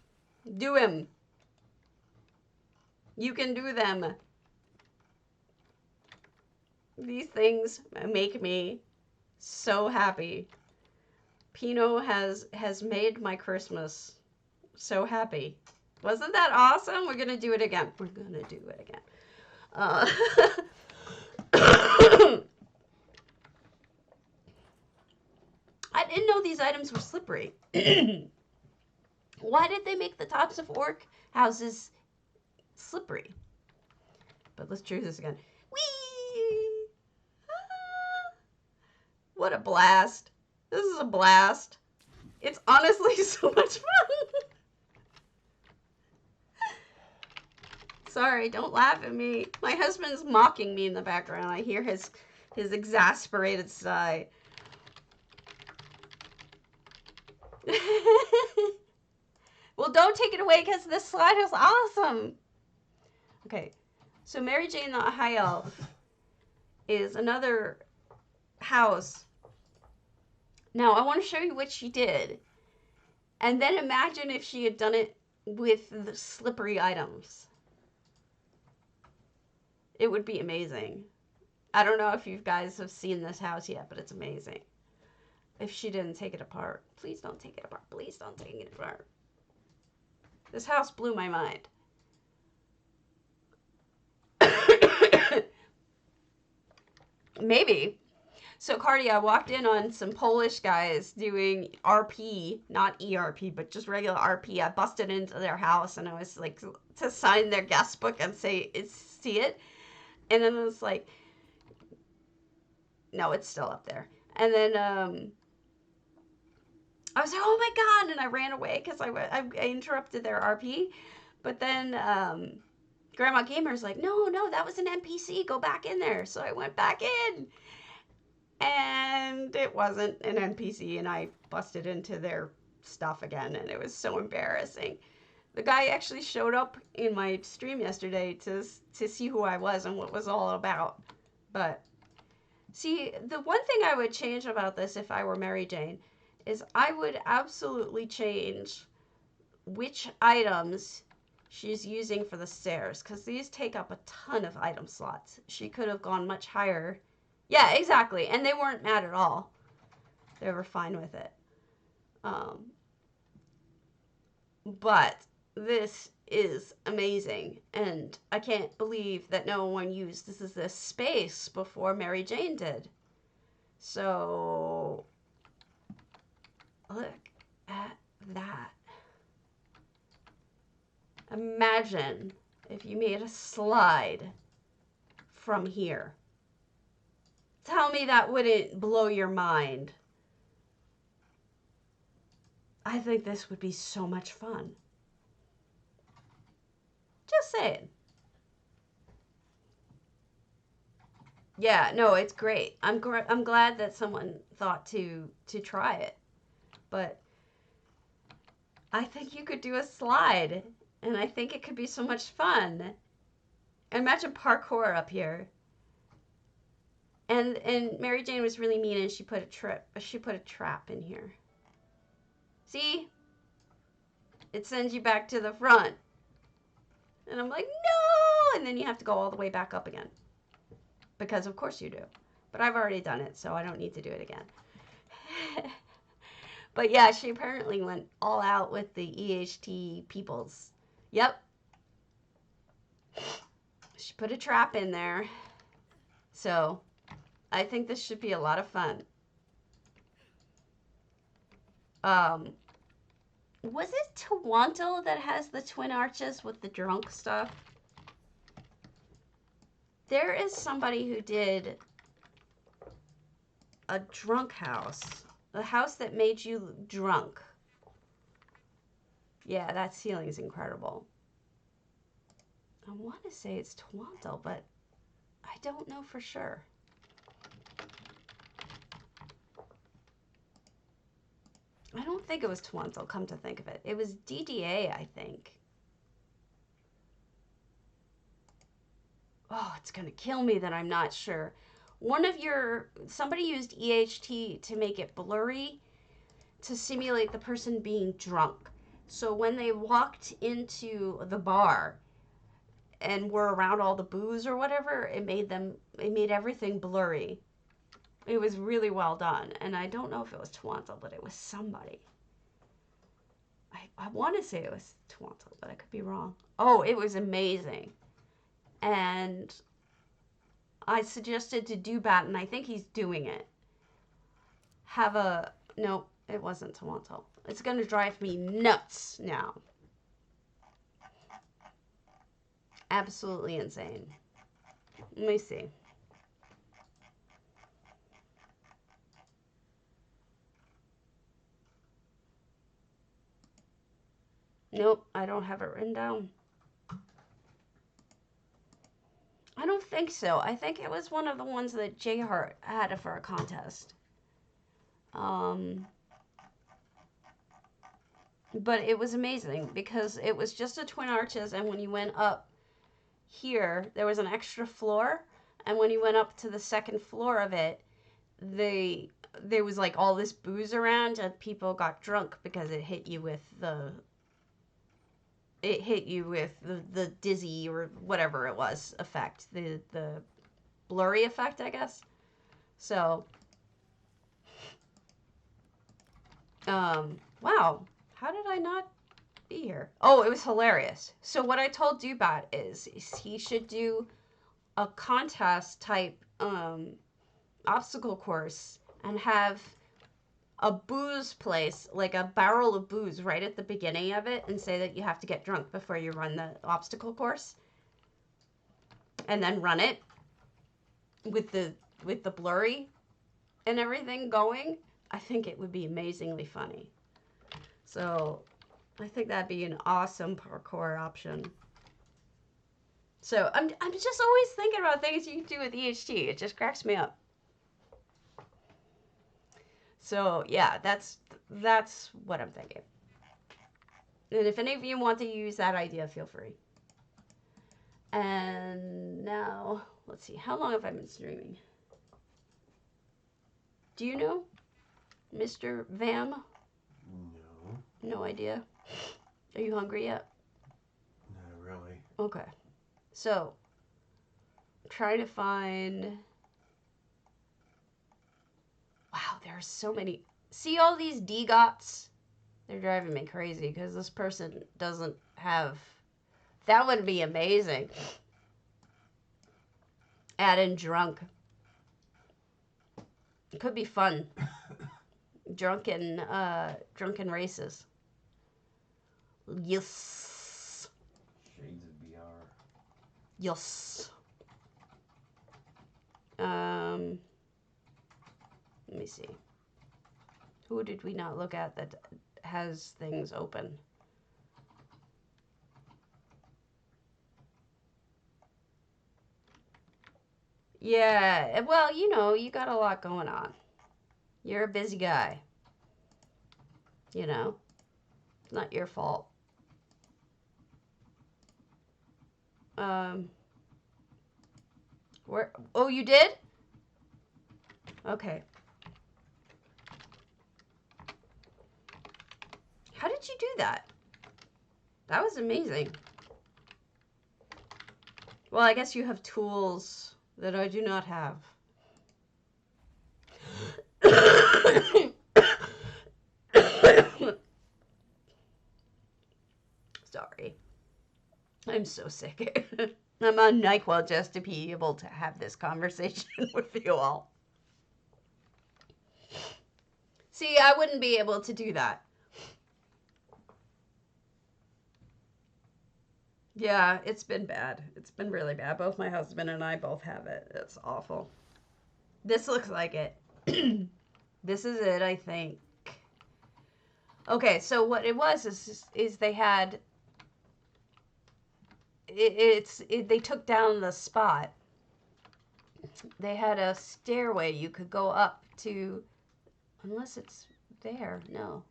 Do them. You can do them. These things make me so happy. Pinot has made my Christmas so happy. Wasn't that awesome? We're gonna do it again. We're gonna do it again. I didn't know these items were slippery. Why did they make the tops of orc houses slippery? But let's try this again. Whee! Ah! What a blast. This is a blast. It's honestly so much fun. Sorry, don't laugh at me. My husband's mocking me in the background. I hear his exasperated sigh. Well, don't take it away because this slide is awesome. Okay, so Mary Jane the High Elf is another house. Now, I want to show you what she did. And then imagine if she had done it with the slippery items. It would be amazing. I don't know if you guys have seen this house yet, but it's amazing. If she didn't take it apart. Please don't take it apart. Please don't take it apart. This house blew my mind. Maybe. So, Cardi, I walked in on some Polish guys doing RP, not ERP, but just regular RP. I busted into their house and I was like, to sign their guest book and say, see it? And then it was like, no, it's still up there. And then I was like, oh my God. And I ran away because I interrupted their RP. But then Grandma Gamer's like, no, that was an NPC. Go back in there. So I went back in. And it wasn't an NPC, and I busted into their stuff again, and it was so embarrassing. The guy actually showed up in my stream yesterday to see who I was and what it was all about. But, see, the one thing I would change about this if I were Mary Jane is I would absolutely change which items she's using for the stairs, because these take up a ton of item slots. She could have gone much higher. Yeah, exactly. And they weren't mad at all. They were fine with it. But this is amazing. And I can't believe that no one used this as this space before Mary Jane did. So, look at that. Imagine if you made a slide from here. Tell me that wouldn't blow your mind. I think this would be so much fun. Just saying. Yeah, no, it's great. I'm glad that someone thought to try it. But I think you could do a slide, and I think it could be so much fun. Imagine parkour up here. And Mary Jane was really mean, and she put a trap in here. See? It sends you back to the front. And I'm like, no! And then you have to go all the way back up again. Because of course you do. But I've already done it, so I don't need to do it again. But yeah, she apparently went all out with the EHT peoples. Yep. She put a trap in there. So I think this should be a lot of fun. Was it Toronto that has the twin arches with the drunk stuff? There is somebody who did a drunk house. A house that made you drunk. Yeah, that ceiling is incredible. I want to say it's Toronto, but I don't know for sure. I don't think it was Toronto, come to think of it. It was DDA, I think. Oh, it's going to kill me that I'm not sure. Somebody used EHT to make it blurry to simulate the person being drunk. So when they walked into the bar and were around all the booze or whatever, it made everything blurry. It was really well done. And I don't know if it was Toronto, but it was somebody. I want to say it was Toronto, but I could be wrong. Oh, it was amazing. And I suggested to do that, and I think he's doing it. No, it wasn't Toronto. It's going to drive me nuts now. Absolutely insane. Let me see. Nope, I don't have it written down. I don't think so. I think it was one of the ones that J Hart had for a contest. But it was amazing because it was just a twin arches, and when you went up here, there was an extra floor, and when you went up to the second floor of it, there was like all this booze around, and people got drunk because it hit you with the dizzy or whatever it was effect, the blurry effect, I guess. So, wow, how did I not be here? Oh, it was hilarious. So what I told Dubat is he should do a contest type obstacle course and have a booze place, like a barrel of booze right at the beginning of it, and say that you have to get drunk before you run the obstacle course, and then run it with the blurry and everything going. I think it would be amazingly funny. So I think that'd be an awesome parkour option. So I'm just always thinking about things you can do with EHT. It just cracks me up. So yeah, that's what I'm thinking. And if any of you want to use that idea, feel free. And now, let's see, how long have I been streaming? Do you know, Mr. Vam? No. No idea. Are you hungry yet? Not really. Okay. So, I'm trying to find... Wow, there are so many. See all these DGOTs? They're driving me crazy because this person doesn't have... That would be amazing. Add in drunk. It could be fun. Drunken races. Yes. Shades of BR. Yes. Let me see. Who did we not look at that has things open? Yeah, well, you know, you got a lot going on. You're a busy guy. You know, it's not your fault. Where? Oh, you did? Okay. How did you do that? That was amazing. Well, I guess you have tools that I do not have. Sorry. I'm so sick. I'm on NyQuil just to be able to have this conversation with you all. See, I wouldn't be able to do that. Yeah, it's been bad. It's been really bad. Both my husband and I both have it. It's awful. This looks like it. This is it, I think. Okay, so what it was is they had... They took down the spot. They had a stairway you could go up to... Unless it's there. No.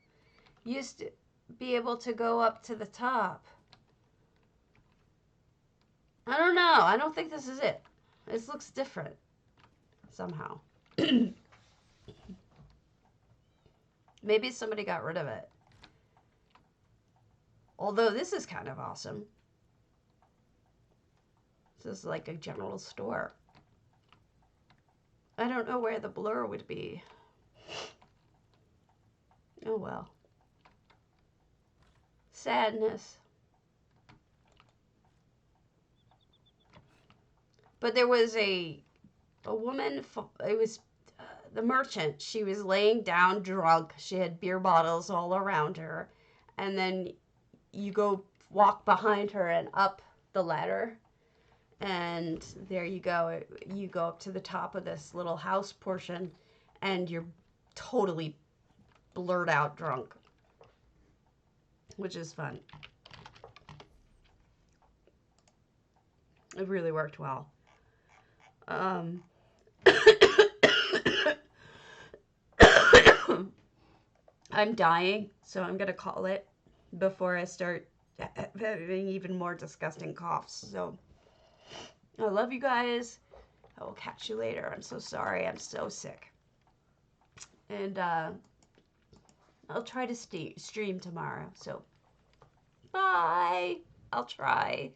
You used to be able to go up to the top. I don't know. I don't think this is it. This looks different. Somehow. Maybe somebody got rid of it. Although this is kind of awesome. This is like a general store. I don't know where the blur would be. Oh well. Sadness. But there was a woman, it was the merchant. She was laying down drunk. She had beer bottles all around her. And then you go walk behind her and up the ladder. And there you go. You go up to the top of this little house portion. And you're totally blurred out drunk. Which is fun. It really worked well. I'm dying, so I'm gonna call it. before I start having even more disgusting coughs. So I love you guys. I will catch you later. I'm so sorry. I'm so sick. And I'll try to stream tomorrow. So bye. I'll try.